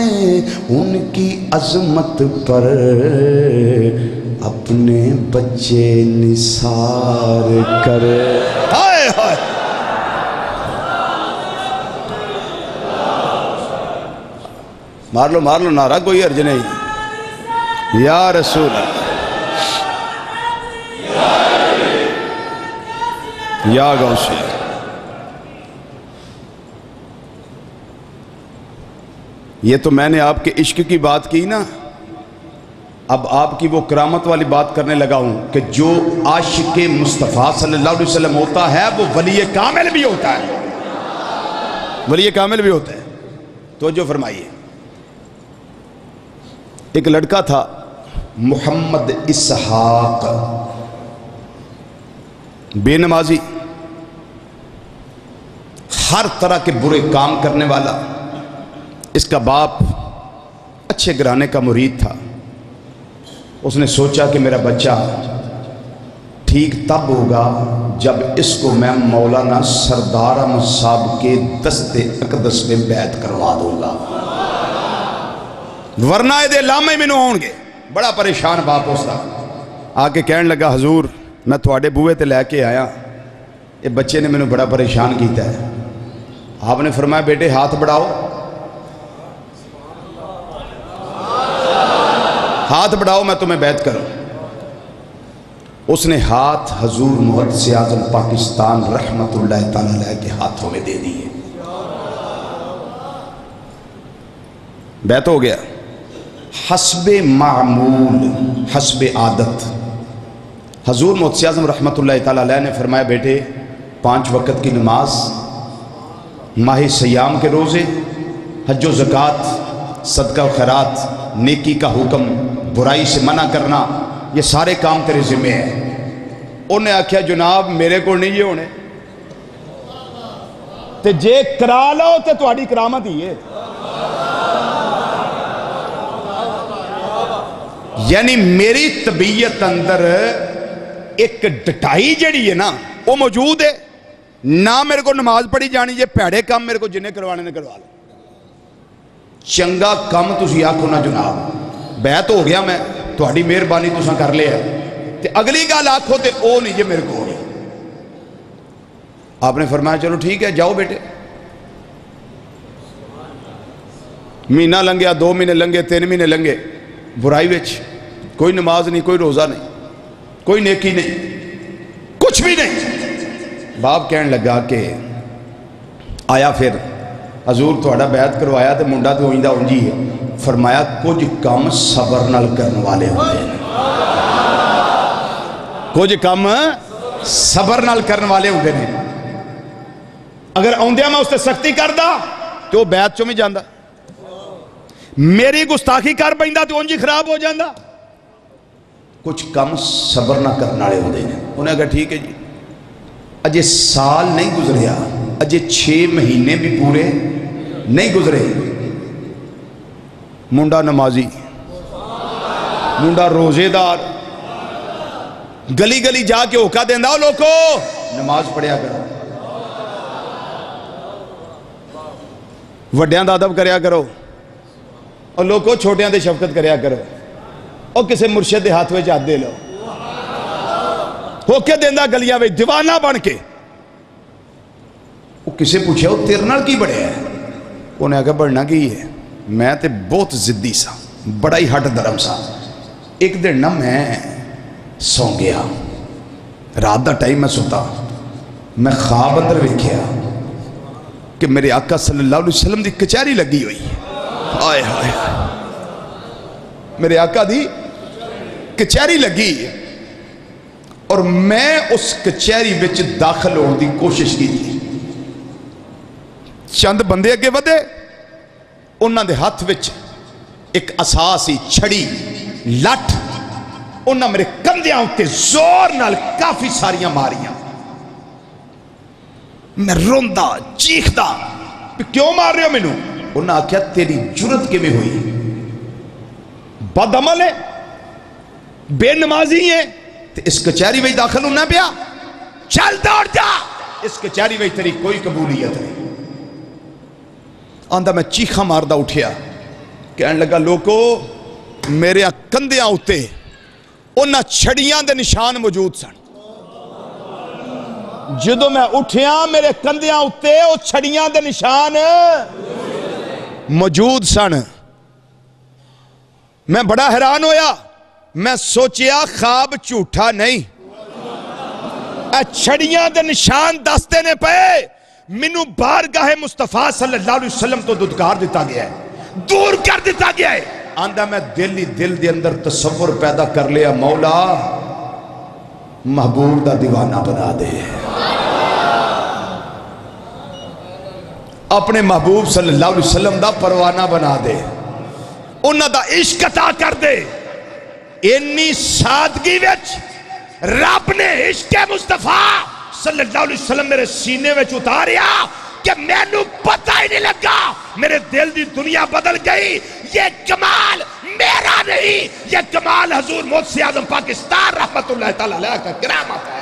ان کی عظمت پر اپنے بچے نثار کر ہائے ہائے مار لو نعرہ کوئی عرض نہیں یا رسول اللہ یا غوث یہ تو میں نے آپ کے عشق کی بات کی نا اب آپ کی وہ کرامت والی بات کرنے لگا ہوں کہ جو عاشق مصطفیٰ صلی اللہ علیہ وسلم ہوتا ہے وہ ولی کامل بھی ہوتا ہے ولی کامل بھی ہوتا ہے توجہ فرمائیے ایک لڑکا تھا محمد اسحاق بے نمازی ہر طرح کے برے کام کرنے والا اس کا باپ اچھے گھرانے کا مرید تھا اس نے سوچا کہ میرا بچہ ٹھیک تب ہوگا جب اس کو میں مولانا سردار احمد صاحب کے دست اقدس میں بیعت کروا دوں گا ورنہ دے لامے میں نو ہون گے بڑا پریشان باپ اس دا آکے کہنے لگا حضور میں تھوڑے بوئے تے لے کے آیا یہ بچے نے میں نو بڑا پریشان کیتا ہے آپ نے فرمایا بیٹے ہاتھ بڑھاؤ ہاتھ بڑھاؤ میں تمہیں بیعت کروں اس نے ہاتھ حضور محدث اعظم پاکستان رحمت اللہ تعالیٰ علیہ کے ہاتھوں میں دے دیے بیعت ہو گیا حسب معمول حسب عادت حضور محدث اعظم رحمت اللہ تعالیٰ علیہ نے فرمایا بیٹے 5 وقت کی نماز ماہ سیام کے روزے حج و زکوٰۃ صدقہ و خیرات نیکی کا حکم برائی سے منع کرنا یہ سارے کام تیرے ذمہ ہیں انہیں آکھیا جناب میرے کو نہیں یہ ہونے تے جے کرا لو تے تواڈی کرامت ہی ہے یعنی میری طبیعت اندر ایک ڈٹائی جڑی ہے نا وہ موجود ہے نہ میرے کو نماز پڑھی جانی یہ پیڑے کام میرے کو جنہیں کروانے نے کروا لو چنگا کم تسی آکھو نا جناب بیعت ہو گیا میں تہاڈی مہربانی تساں کر لیا تے اگلی گل آکھو تے او نہیں یہ میرے کو نہیں آپ نے فرمایا چلو ٹھیک ہے جاؤ بیٹے مہینہ لنگیا 2 مہینے لنگے 3 مہینے لنگے برائی وچ کوئی نماز نہیں کوئی روزہ نہیں کوئی نیکی نہیں کچھ بھی نہیں باپ کہنے لگا کہ آیا پھر حضور تھوڑا بیعت کروایا تے منڈا تو ہوئندہ ہونجی ہے فرمایا کچھ کم صبر نال کرنے والے ہوتے ہیں کچھ کم صبر نال کرنے والے ہوتے ہیں اگر آندیا میں اس تے سختی کر دا تو بیعت چو میں جاندہ میری گستاخی کر بہندہ تو انجی خراب ہو جاندہ کچھ کم صبر نہ کرنے والے ہوتے ہیں انہیں کہا ٹھیک ہے جی اجے سال نہیں گزریا اجے 6 مہینے بھی پورے نہیں گزرے منڈا نمازی منڈا روزے دار گلی گلی جا کے ہوکا دیندہ لوگو نماز پڑھیا کرو وڈیاں دا ادب کریا کرو اور لوگو چھوٹیاں دے شفقت کریا کرو اور کسے مرشد دے ہاتھ میں ہاتھ دے لو ہو کے دیندہ گلیاں وے دیوانہ بن کے وہ کسے پوچھے وہ تیرے نال کی بڑے ہے انہیں کہا بڑھنا کی ہے میں تے بہت زدی سا بڑا ہی ہٹ درم سا ایک دن نہ میں سو گیا رات دا ٹائم میں سوتا میں خواب اندر ویکھیا کہ میرے آقا صلی اللہ علیہ وسلم دی کچہری لگی ہوئی آئے آئے میرے آقا دی کچہری لگی اور میں اس کچہری وچ داخل ہونے دی کوشش کی تھی. چند بندے اگے ودے، انہاں دے ہاتھ وچ ایک اساسی چھڑی لٹ، انہاں میرے کندھیاں اُتے زور نال کافی ساریاں ماریاں. میں روندا چیخدا کیوں مار رہے ہو مینوں؟ انہاں آکھیا تیری جرت کیویں ہوئی؟ بد عمل ہے، بے نمازی ہے، تے اس کچہری وچ داخل ہونا پیا؟ چل دوڑ جا، اس کچہری وچ تیری کوئی قبولیت نہیں. آندا میں چیخا ماردا اٹھیا، کہنے لگا لوکو میرے کندھیاں اُتے انہاں چھڑیاں دے نشان موجود سن. جدو میں اٹھیا میرے کندھیاں اُتے او چھڑیاں دے نشان موجود سن. میں بڑا حیران ہویا، میں سوچیا خواب جھوٹا نہیں، اے چھڑیاں دے نشان دستے نے پے منو بارگاہ مصطفیٰ صلی اللہ علیہ وسلم تو دودکار دیتا گیا ہے، دور کر دیتا گیا ہے. آندہ میں دل دے اندر تصور پیدا کر لیا، مولا محبوب دا دیوانہ بنا دے، اپنے محبوب صلی اللہ علیہ وسلم دا پروانہ بنا دے، انہاں دا عشق عطا کر دے. انی سادگی وچ رب نے عشق مصطفیٰ صلی اللہ علیہ وسلم میرے سینے وچ اتاریا کہ میں نو پتہ ہی نہیں لگا، میرے دل دی دنیا بدل گئی. یہ کمال میرا نہیں، یہ کمال حضور مفتی اعظم پاکستان رحمت اللہ تعالیٰ علیہ کا کرامت ہے.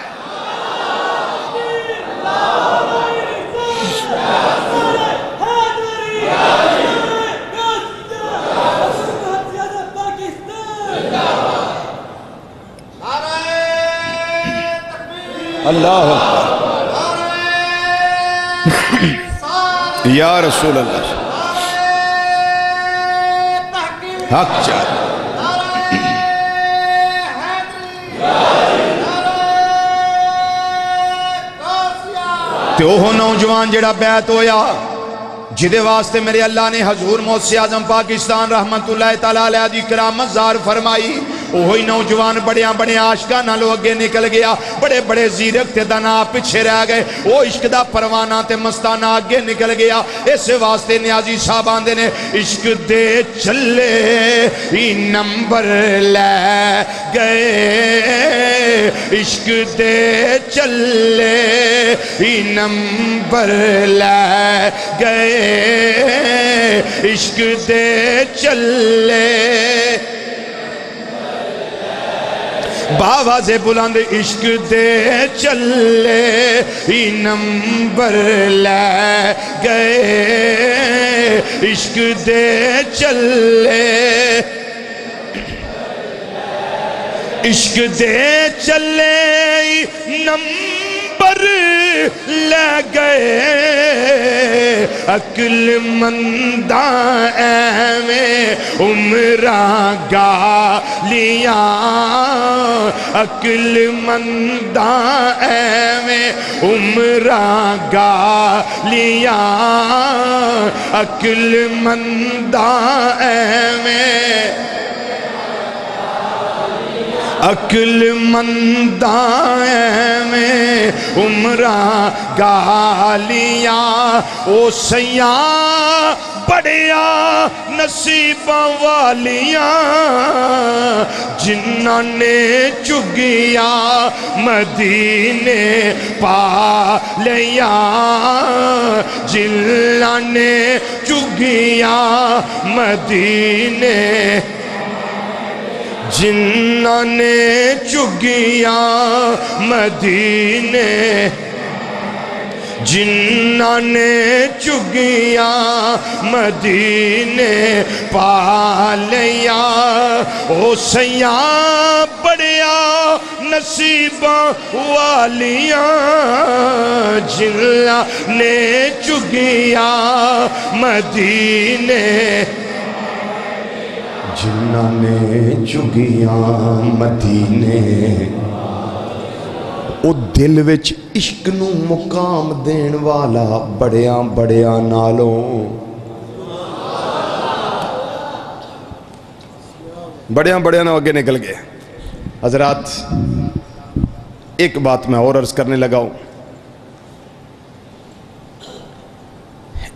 اللہ یا رسول اللہ حق چاہتا تو وہ نوجوان جڑا بیعت ہویا جدے واسطے میرے اللہ نے حضور مفتی اعظم پاکستان رحمت اللہ تعالیٰ علیہ دی کرامت ظاہر فرمائی. وہی نوجوان بڑے عاشقاں نالوں اگے نکل گیا، بڑے زیرک تے دنا پیچھے رہ گئے، وہ عشق دا پروانہ تے مستانہ اگے نکل گیا. اس واسطے نیازی صاحب آندے نے عشق دے چلے ہی نمبر لے گئے، عشق دے چلے ہی نمبر لے گئے، عشق دے چلے باواز بلند عشق دے چلے ہی نمبر لے گئے، عشق دے چلے عشق دے چلے نمبر لے گئے، عقل منداں ایویں عمراں گالیاں، عقل منداں ایویں عمراں گالیاں، عقل منداں ایویں عقل منداں ایویں عمراں گالیاں. او سیاں بڑیاں نصیباں والیاں جنہاں نے چگیاں مدینے پا لیاں، جنہاں نے چگیاں مدینے، جنہاں نے چگیاں مدینے، جنہاں نے چگیاں مدینے پا لیا. او سیاں بڑیاں نصیباں والیاں جنہاں نے چگیاں مدینے، جنہاں نے چگیاں مدینے. او دل وچ عشق نو مقام دین والا بڑیاں نالوں نو اگے نکل گئے. حضرات ایک بات میں اور عرض کرنے لگا ہوں،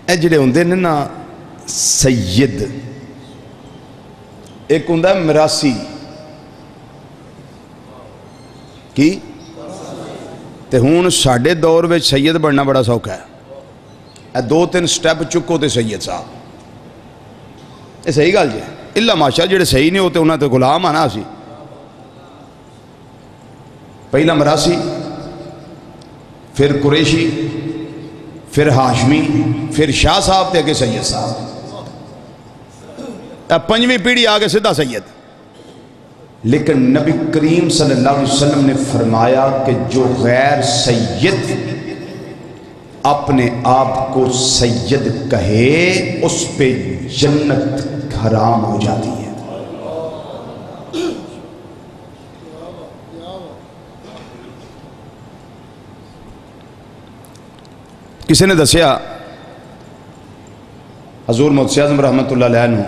اے جڑے ہوندے نے نا سید، ایک ہوندا ہے مراسی کی تے ہون ساڑھے دور میں سید بننا بڑا سوکھا ہے، اے 2-3 سٹیپ چکو تے سید صاحب، یہ صحیح گل جی، اللہ ماشاء جڑے صحیح نہیں ہوتے انہاں تے غلام آنا اسی، پہلا مراسی، پھر قریشی، پھر ہاشمی، پھر شاہ صاحب تے اگے سید صاحب، پنجویں پیڑھی آگے سدھا سید۔ لیکن نبی کریم صلی اللہ علیہ وسلم نے فرمایا کہ جو غیر سید اپنے آپ کو سید کہے اس پہ جنت حرام ہو جاتی ہے۔ کسی نے دسیا حضور محدث اعظم رحمت اللہ علیہ عنہ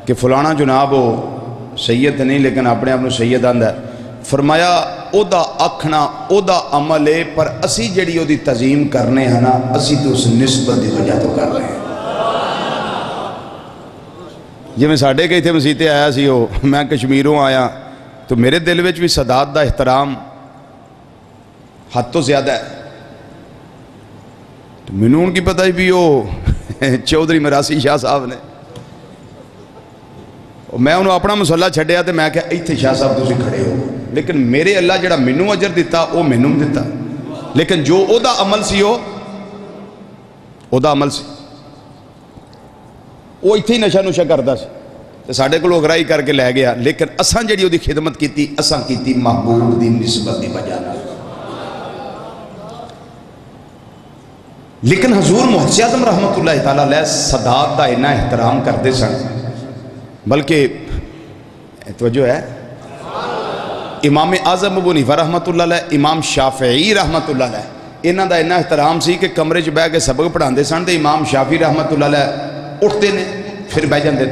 کہ فلانا جناب ہو سید نہیں لیکن اپنے آپ نے سید آندا ہے، فرمایا او دا آکھنا او دا عمل ہے، پر اسی جڑی او دی تعظیم کرنے ہیں نا اسی تو اس نسبت دی وجہ تو کر رہے ہیں۔ جی میں ساڑھے گئی تھے مسیطے آیا سی ہو، میں کشمیروں آیا تو میرے دل وچ بھی سادات دا احترام حد تو زیادہ ہے، تو مینوں ان کی پتہ ہی بھی ہو چودھری مراسی شاہ صاحب نے، میں انہوں اپنا مسلح چھڑیا تو میں کہا ایتھے شاہ صاحب تسی کھڑے ہو، لیکن میرے اللہ جڑا مینوں اجر دیتا وہ مینوں دیتا، لیکن جو او دا عمل سی او دا عمل سی وہ ایتھے ہی نشہ نشہ کرتا سی تو ساڑھے کو لوگ رائی کر کے لے گیا، لیکن اساں جڑی او دی خدمت کیتی اساں کیتی محبوب دی نسبت دی وجہ نال۔ لیکن حضور محدث اعظم رحمت اللہ تعالیٰ علیہ سادات دا اتنا احترام کرتے سن، بلکہ توجہ ہے امام اعظم ابو حنیفہ رحمت اللہ علیہ، امام شافعی رحمت اللہ علیہ، انہاں دا اتنا احترام سی کہ کمرے چ بیٹھ کے سبق پڑھاندے سن تے امام شافعی رحمت اللہ علیہ اٹھتے نے پھر بیٹھ جاندے،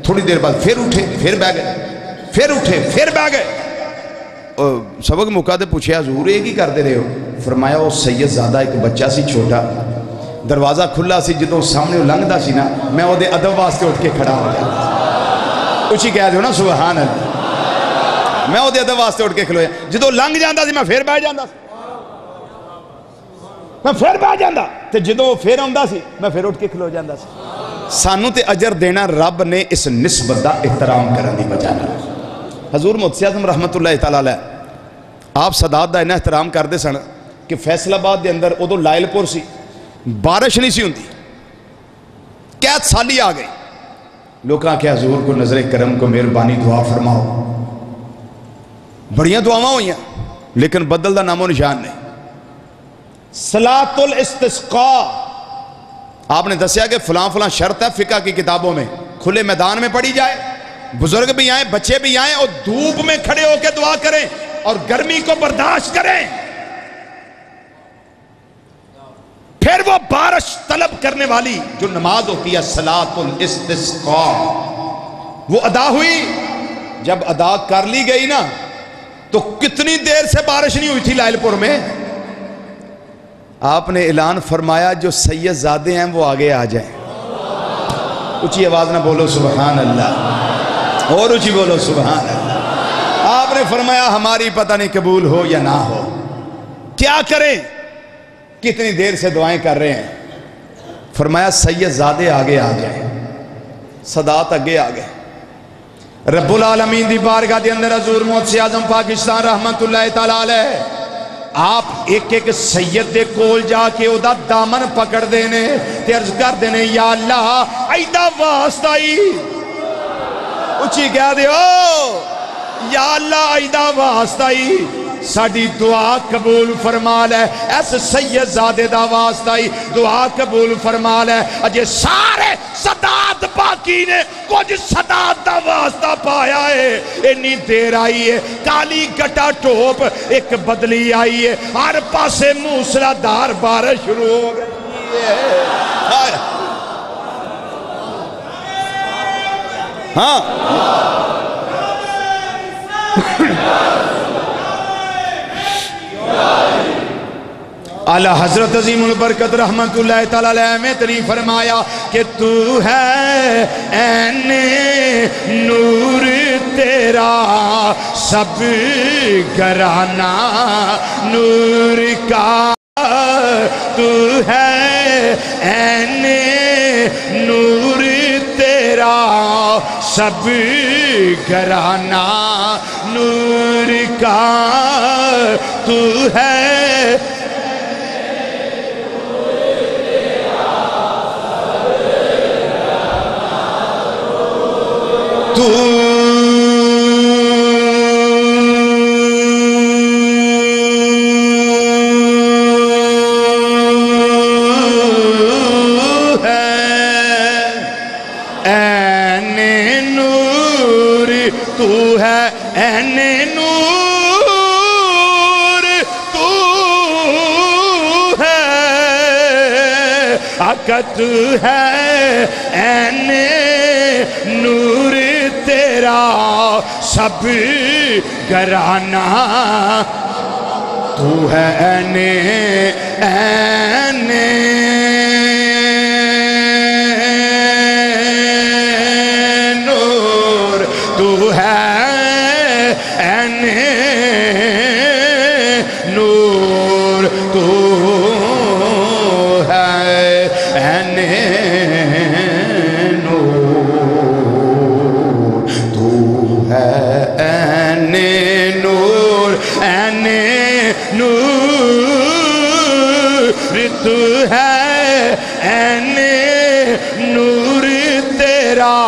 تھوڑی دیر بعد پھر اٹھے پھر بیٹھ گئے، پھر اٹھے پھر بیٹھ گئے، سبق موقع تے پوچھے حضور یہ کی کردے رہے ہو؟ فرمایا وہ سید زادہ ایک بچہ سی چھوٹا، دروازہ کھلا سی، جدوں سامنے لنگدا سی نا میں وہ دے ادب واسطے اٹھ کے کھڑا ہو جاتا، اچھی کہہ دیو نا سبحان اللہ، میں وہ دے ادب واسطے اٹھ کے کھلویا، جدوں لنگ جاندا سی میں پھر بیٹھ جاندا سی، میں پھر بیٹھ جاندا تے جدوں پھر آندا سی میں پھر اٹھ کے کھلو جاندا سی۔ سانوں تے اجر دینا رب نے اس نسبت دا احترام کرن دی وجہ نال۔ حضور محدث اعظم رحمت اللہ تعالیٰ علیہ آپ سادات دا انہا احترام کردے سن کہ فیصل آباد دے اندر ادو لائل پور سی، بارش نہیں سی ہوندی، قید سالی آ گئی، لوگ کہا کہ حضور کو نظر کرم کو مہربانی دعا فرماؤ، بڑیاں دعاواں ہوئیاں لیکن بدل دا نام و نشان نہیں۔ صلاۃ الاستسقاء آپ نے دسیا کہ فلاں فلاں شرط ہے فقہ کی کتابوں میں، کھلے میدان میں پڑھی جائے، بزرگ بھی آئیں بچے بھی آئیں اور دھوپ میں کھڑے ہو کے دعا کریں اور گرمی کو برداشت کریں، پھر وہ بارش طلب کرنے والی جو نماز ہوتی ہے صلاۃ الاستسقاء وہ ادا ہوئی، جب ادا کر لی گئی نا تو کتنی دیر سے بارش نہیں ہوئی تھی لائل پور میں، آپ نے اعلان فرمایا جو سید زادے ہیں وہ آگے آ جائیں، اچھی آواز نہ بولو سبحان اللہ، اور اچھی بولو سبحان اللہ۔ آپ نے فرمایا ہماری پتہ نہیں قبول ہو یا نہ ہو، کیا کریں، کتنی دیر سے دعائیں کر رہے ہیں، فرمایا سید زادے آگے آ جائیں، سادات آگے آ گئے، رب العالمین دی بارگاہ دے اندر حضور محدث اعظم پاکستان رحمت اللہ تعالیٰ علیہ آپ ایک ایک سید دے کول جا کے او دا دامن پکڑ دینے تے عرض کر دینے یا اللہ ایدہ واسطائی، اچھی کہہ دے یا اللہ ایدہ واسطائی ساڑی دعا قبول فرما لے، ایس سید زادے دا واسطائی دعا قبول فرما لے، اجے سارے سادات باقی نے کچھ سادات دا واسطہ پایا ہے، انی دیر آئی ہے، کالی گٹا ٹوپ ایک بدلی آئی ہے، ہر پاسے موسلا دار بارش شروع ہو گئی ہے، ہاں اعلی حضرت عظیم البرکت رحمت اللہ تعالی علیہ میں تری فرمایا کہ تو ہے عین نور تیرا سب گھرانہ نور کا تو ہے عین نور تیرا سب گھرانہ نور کا تو ہے تو تو ہے عین نور تیرا سب گھرانہ تو ہے عین نور تو ہے عین نور تو تو ہے عین نور تیرا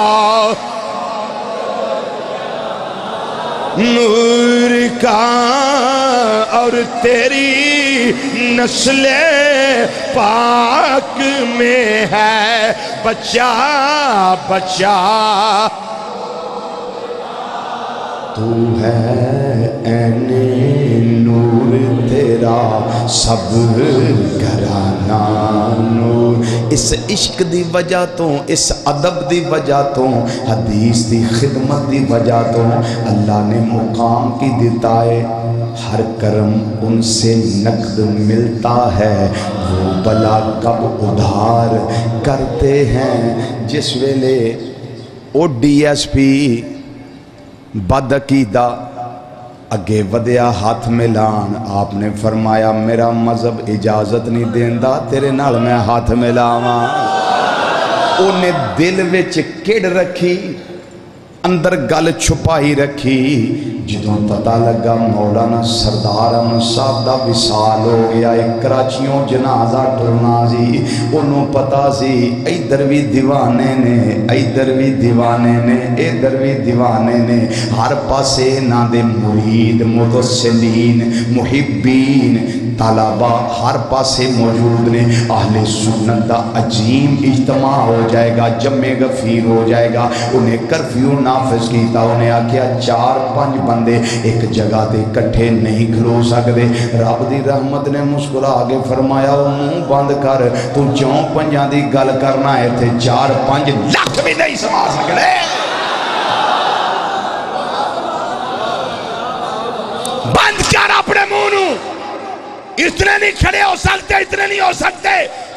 نور کا اور تیری نسل پاک میں ہے بچہ بچہ تو ہے عین نور تیرا سب گھرانہ نور اس عشق دی وجہ تو اس ادب دی وجہ تو حدیث دی خدمت دی وجہ تو اللہ نے مقام کی دیتا ہے ہر کرم ان سے نقد ملتا ہے وہ بلا کب ادھار کرتے ہیں جس ویلے او ڈی ایس پی بد عقیدہ اگے ودیا ہاتھ ملان آپ نے فرمایا میرا مذہب اجازت نہیں دیندہ تیرے نال میں ہاتھ ملاواں انہیں دل وچ کڑ رکھی اندر گل چھپائی رکھی جدوں پتہ لگا مولانا سردار احمد صاحب دا وصال ہو گیا ایک کراچیوں جنازہ ٹرنا سی انہوں پتہ سی ایدر بھی دیوانے نے ایدر بھی دیوانے نے ایدر بھی دیوانے نے ہر پاسے نہ دے مرید مدسلین محبین طلبہ ہر پاسے موجود نے اہل سنت دا عظیم اجتماع ہو جائے گا جمع غفیر ہو جائے گا انہیں کرفیو نافذ کیتا انہیں آکیا 4-5 بندے ایک جگہ دے کٹھے نہیں کھلو سکتے رب دی رحمت نے مسکرا آگے فرمایا وہ منہ بند کر تو 4-5 دی گل کرنا ہے تھے 4-5 لاکھ بھی نہیں سما سکتے بند کر اپنے منہ اتنے نہیں کھڑے ہو سکتے اتنے نہیں ہو سکتے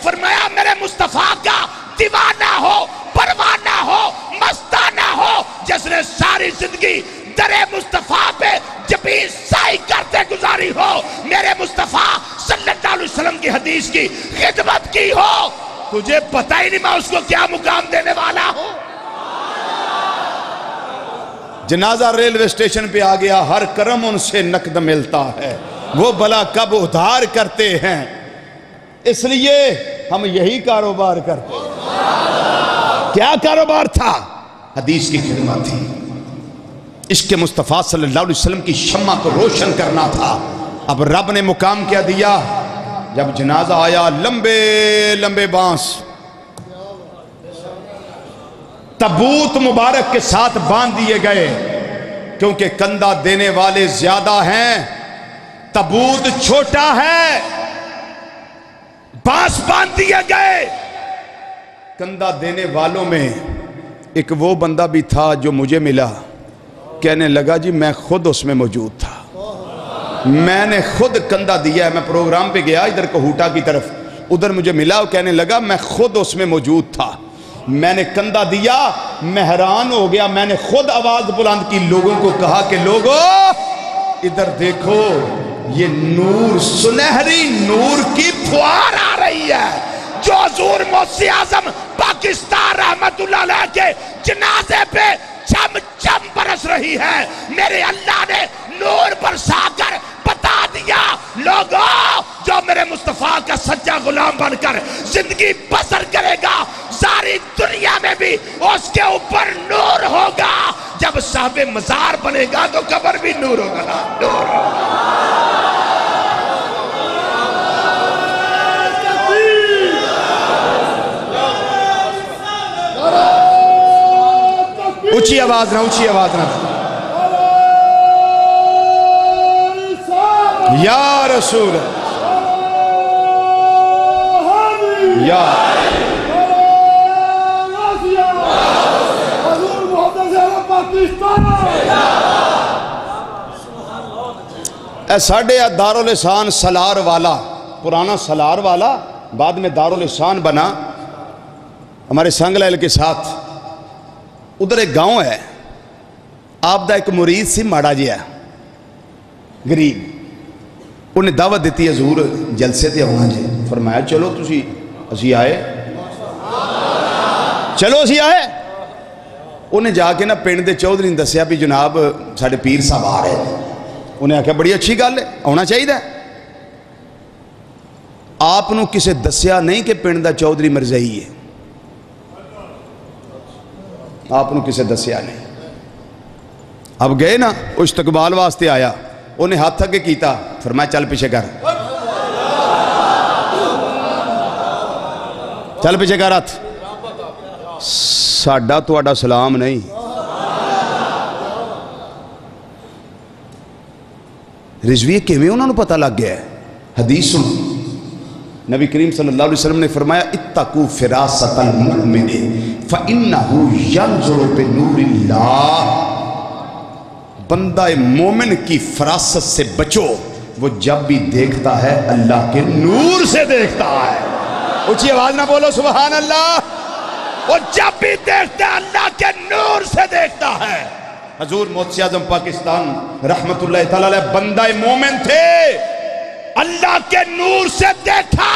فرمایا میرے مصطفیٰ کا دیوانہ ہو پروانہ ہو مستانہ ہو جس نے ساری زندگی در مصطفیٰ پہ جبی سائی کرتے گزاری ہو میرے مصطفیٰ صلی اللہ علیہ وسلم کی حدیث کی خدمت کی ہو تجھے پتہ ہی نہیں میں اس کو کیا مقام دینے والا ہوں جنازہ ریلوے اسٹیشن پہ آ گیا ہر کرم ان سے نقد ملتا ہے وہ بلا کب ادھار کرتے ہیں اس لیے ہم یہی کاروبار کرتے ہیں کیا کاروبار تھا حدیث کی خدمت تھی عشق مصطفیٰ صلی اللہ علیہ وسلم کی شمع کو روشن کرنا تھا اب رب نے مقام کیا دیا جب جنازہ آیا لمبے لمبے بانس تابوت مبارک کے ساتھ باندھ دیے گئے کیونکہ کندھا دینے والے زیادہ ہیں تابوت چھوٹا ہے بانس باندھ دیے گئے کندھا دینے والوں میں ایک وہ بندہ بھی تھا جو مجھے ملا کہنے لگا جی میں خود اس میں موجود تھا میں نے خود کندھا دیا ہے. میں پروگرام پہ گیا ادھر کوہوٹا کی طرف, ادھر مجھے ملا اور کہنے لگا میں خود اس میں موجود تھا. میں نے کندھا دیا, میں حیران ہو گیا. میں نے خود آواز بلند کی, لوگوں کو کہا کہ لوگو ادھر دیکھو, یہ نور, سنہری نور کی پھوار آ رہی ہے جو حضور موسی اعظم پاکستان رحمت اللہ علیہ کے جنازے پہ چم چم برس رہی ہے. میرے اللہ نے نور برسا کر بتا دیا, لوگوں جو میرے مصطفیٰ کا سچا غلام بن کر زندگی بسر کرے گا ساری دنیا میں بھی اس کے اوپر نور ہوگا. جب صاحب مزار بنے گا تو قبر بھی نور ہوگا نا, نور ہوگا. اونچی آواز نہ, اونچی آواز نہ. یا رسول یا اے ساڑھے دارالحسان سلار والا, پرانا سلار والا بعد میں دارالحسان بنا ہمارے سنگلائل کے ساتھ. ادھر ایک گاؤں ہے, آپ دا ایک مرید سی ماڑا جیا غریب, انہیں دعوت دیتی ہے حضور جلسے تے ہونا جی. فرمایا چلو تسی, اسی آئے, چلو اسی آئے. انہیں جا کے نا پنڈ دے چودھری نے دسیا بھی جناب ساڑھے پیر صاحب آ رہے ہیں. انہیں آکھا بڑی اچھی گل ہے, ہونا چاہیے. آپ نو کسے دسیا نہیں کہ پنڈ دا چودھری مرزائی ہے, آپ نو کسے دسیا نہیں. اب گئے نا, استقبال واسطے آیا, انہیں ہاتھ اگے کیتا, فرمایا چل پیچھے کر, چل پیچھے کر ہاتھ. ساڈا تہاڈا سلام نہیں. رضویہ کیویں انہوں نے پتہ لگ گیا ہے. حدیث سن, نبی کریم صلی اللہ علیہ وسلم نے فرمایا اتقوا فراست المؤمن فإنه ينظر بنور اللہ. بندہ مومن کی فراست سے بچو, وہ جب بھی دیکھتا ہے اللہ کے نور سے دیکھتا ہے. اونچی آواز نہ بولو سبحان اللہ. وہ جب بھی دیکھتا ہے اللہ کے نور سے دیکھتا ہے. حضور موسی اعظم پاکستان رحمت اللہ تعالی علیہ بندہ مومن تھے, اللہ کے نور سے دیکھا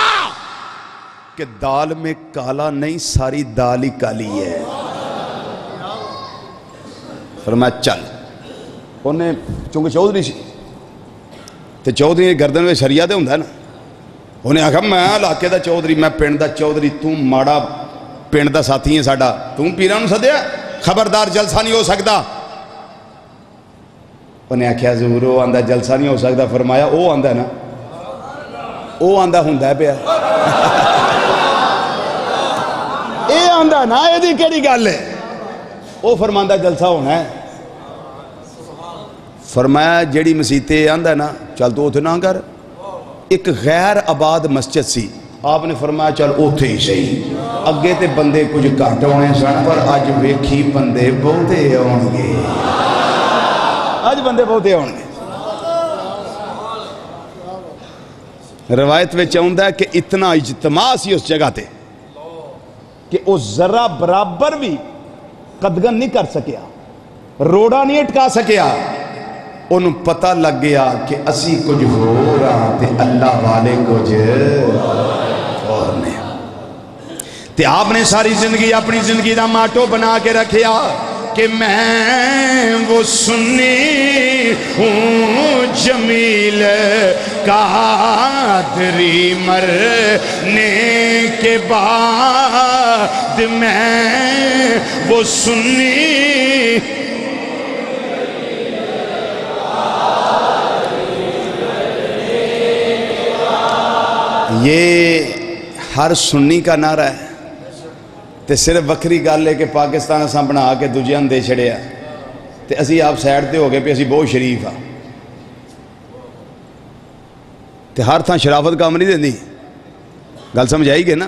کہ دال میں کالا نہیں, ساری دال ہی کالی ہے. فرمایا چل. انہیں چونکہ چودھری سی تے چودھری گردن میں شریعہ دے ہوندہ ہے نا, انہیں آکھا میں علاقے دا چودھری, میں پنڈ دا چودھری, تم ماڑا پنڈ دا ساتھی ہیں ساڑا, تم پیران سدیا, خبردار جلسہ نہیں ہو سکتا. انہیں آکھا حضور وہ آندہ جلسہ نہیں ہو سکتا. فرمایا وہ آندہ نا, وہ آندہ ہوندہ ہے پیا, اے آندہ نا, اے دی کیڑی گل ہے. وہ فرماندہ جلسہ ہونا ہے. فرمایا جیڑی مسیتے آندہ نا چل تو اتنا کر. ایک غیر آباد مسجد سی, آپ نے فرمایا چل اوتھے ہی صحیح. اگے تے بندے کچھ گھٹ ہونے سن, پر اج ویکھی بندے بہتے ہون گے, اج بندے بہتے ہون گے. روایت میں چاہندہ ہے کہ اتنا اجتماع سی اس جگہ تے کہ وہ ذرہ برابر بھی قدغن نہیں کر سکیا, روڑا نہیں اٹکا سکیا. انہوں پتہ لگ گیا کہ اسی کچھ ہو رہا تے اللہ والے کچھ اور نے. تے آپ نے ساری زندگی اپنی زندگی دا ماٹو بنا کے رکھیا کہ میں وہ سنی ہوں جمیل قادری مرنے کے بعد, میں وہ سنی. یہ ہر سنی کا نعرہ ہے تے صرف وکری گل ہے کہ پاکستان اساں بنا کے دوجیاں دے چھڑیا تے اسی آپ سائڈ تے ہو گئے پہ اسی بہت شریف ہاں تے ہر تھاں شرافت کام نہیں دیندی. گل سمجھ آئی گے نا.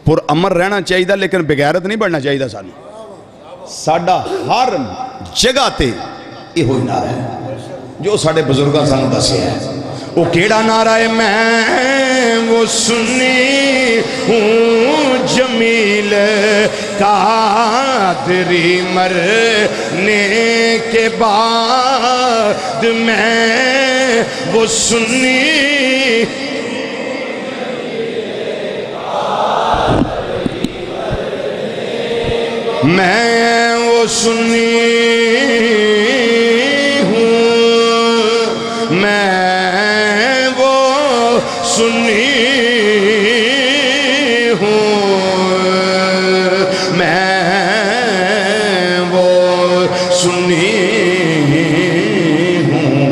پر امر رہنا چاہیے لیکن بغیرت نہیں بڑھنا چاہیے. ساڈا ہر جگہ تے یہ ہوئی نعرہ ہے. جو ساڑے بزرگاں سانو دسے ہے وہ کیڑا نعرہ ہے میں وہ سنی ہوں جمیل قادری مرنے کے بعد میں وہ سنی میں وہ سنی ہوں میں وہ سنی ہوں میں وہ سنی ہوں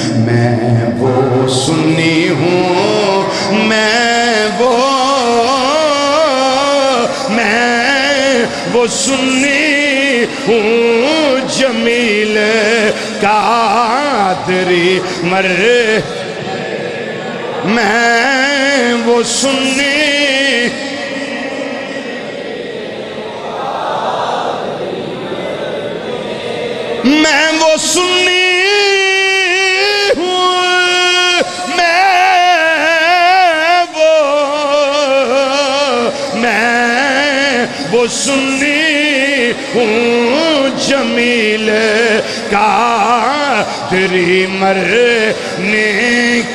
میں وہ سنی ہوں وہ سنی ہوں جمیل قادری میں وہ سنی میں وہ سنی ہوں وہ سنی ہوں جمیل قادری مرنے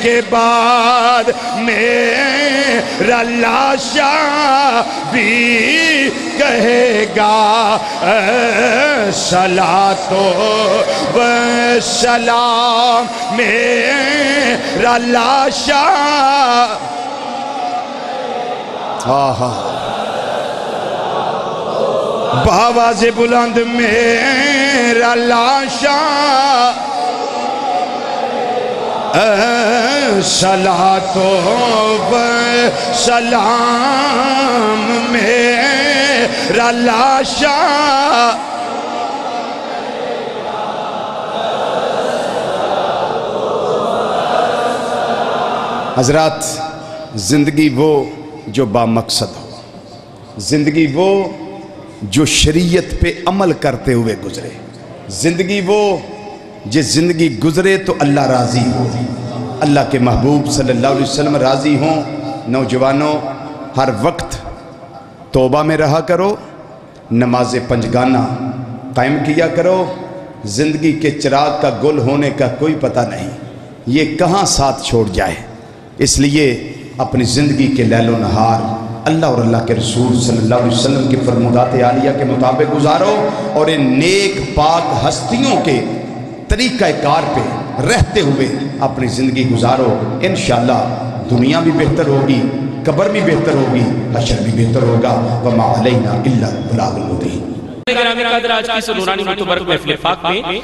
کے بعد میرا لاشا بھی کہے گا صلاۃ و سلام میرا لاشا بآواز بلند میرا لاشا صلاۃ و سلام میرا لاشا حضرات زندگی وہ جو با مقصد ہو، زندگی وہ جو شریعت پہ عمل کرتے ہوئے گزرے، زندگی وہ جس زندگی گزرے تو اللہ راضی ہو، اللہ کے محبوب صلی اللہ علیہ وسلم راضی ہوں۔ نوجوانوں ہر وقت توبہ میں رہا کرو، نماز پنجگانہ قائم کیا کرو، زندگی کے چراغ کا گل ہونے کا کوئی پتہ نہیں، یہ کہاں ساتھ چھوڑ جائے، اس لیے اپنی زندگی کے لیل و نہار اللہ اور اللہ کے رسول صلی اللہ علیہ وسلم کی فرمودات عالیہ کے مطابق گزارو، اور ان نیک پاک ہستیوں کے طریقہ کار پہ رہتے ہوئے اپنی زندگی گزارو، انشاءاللہ دنیا بھی بہتر ہوگی، قبر بھی بہتر ہوگی، حشر بھی بہتر ہوگا۔ وما علینا الا البلاغ المبین۔ آج کی نورانی متبرک محفل پاک میں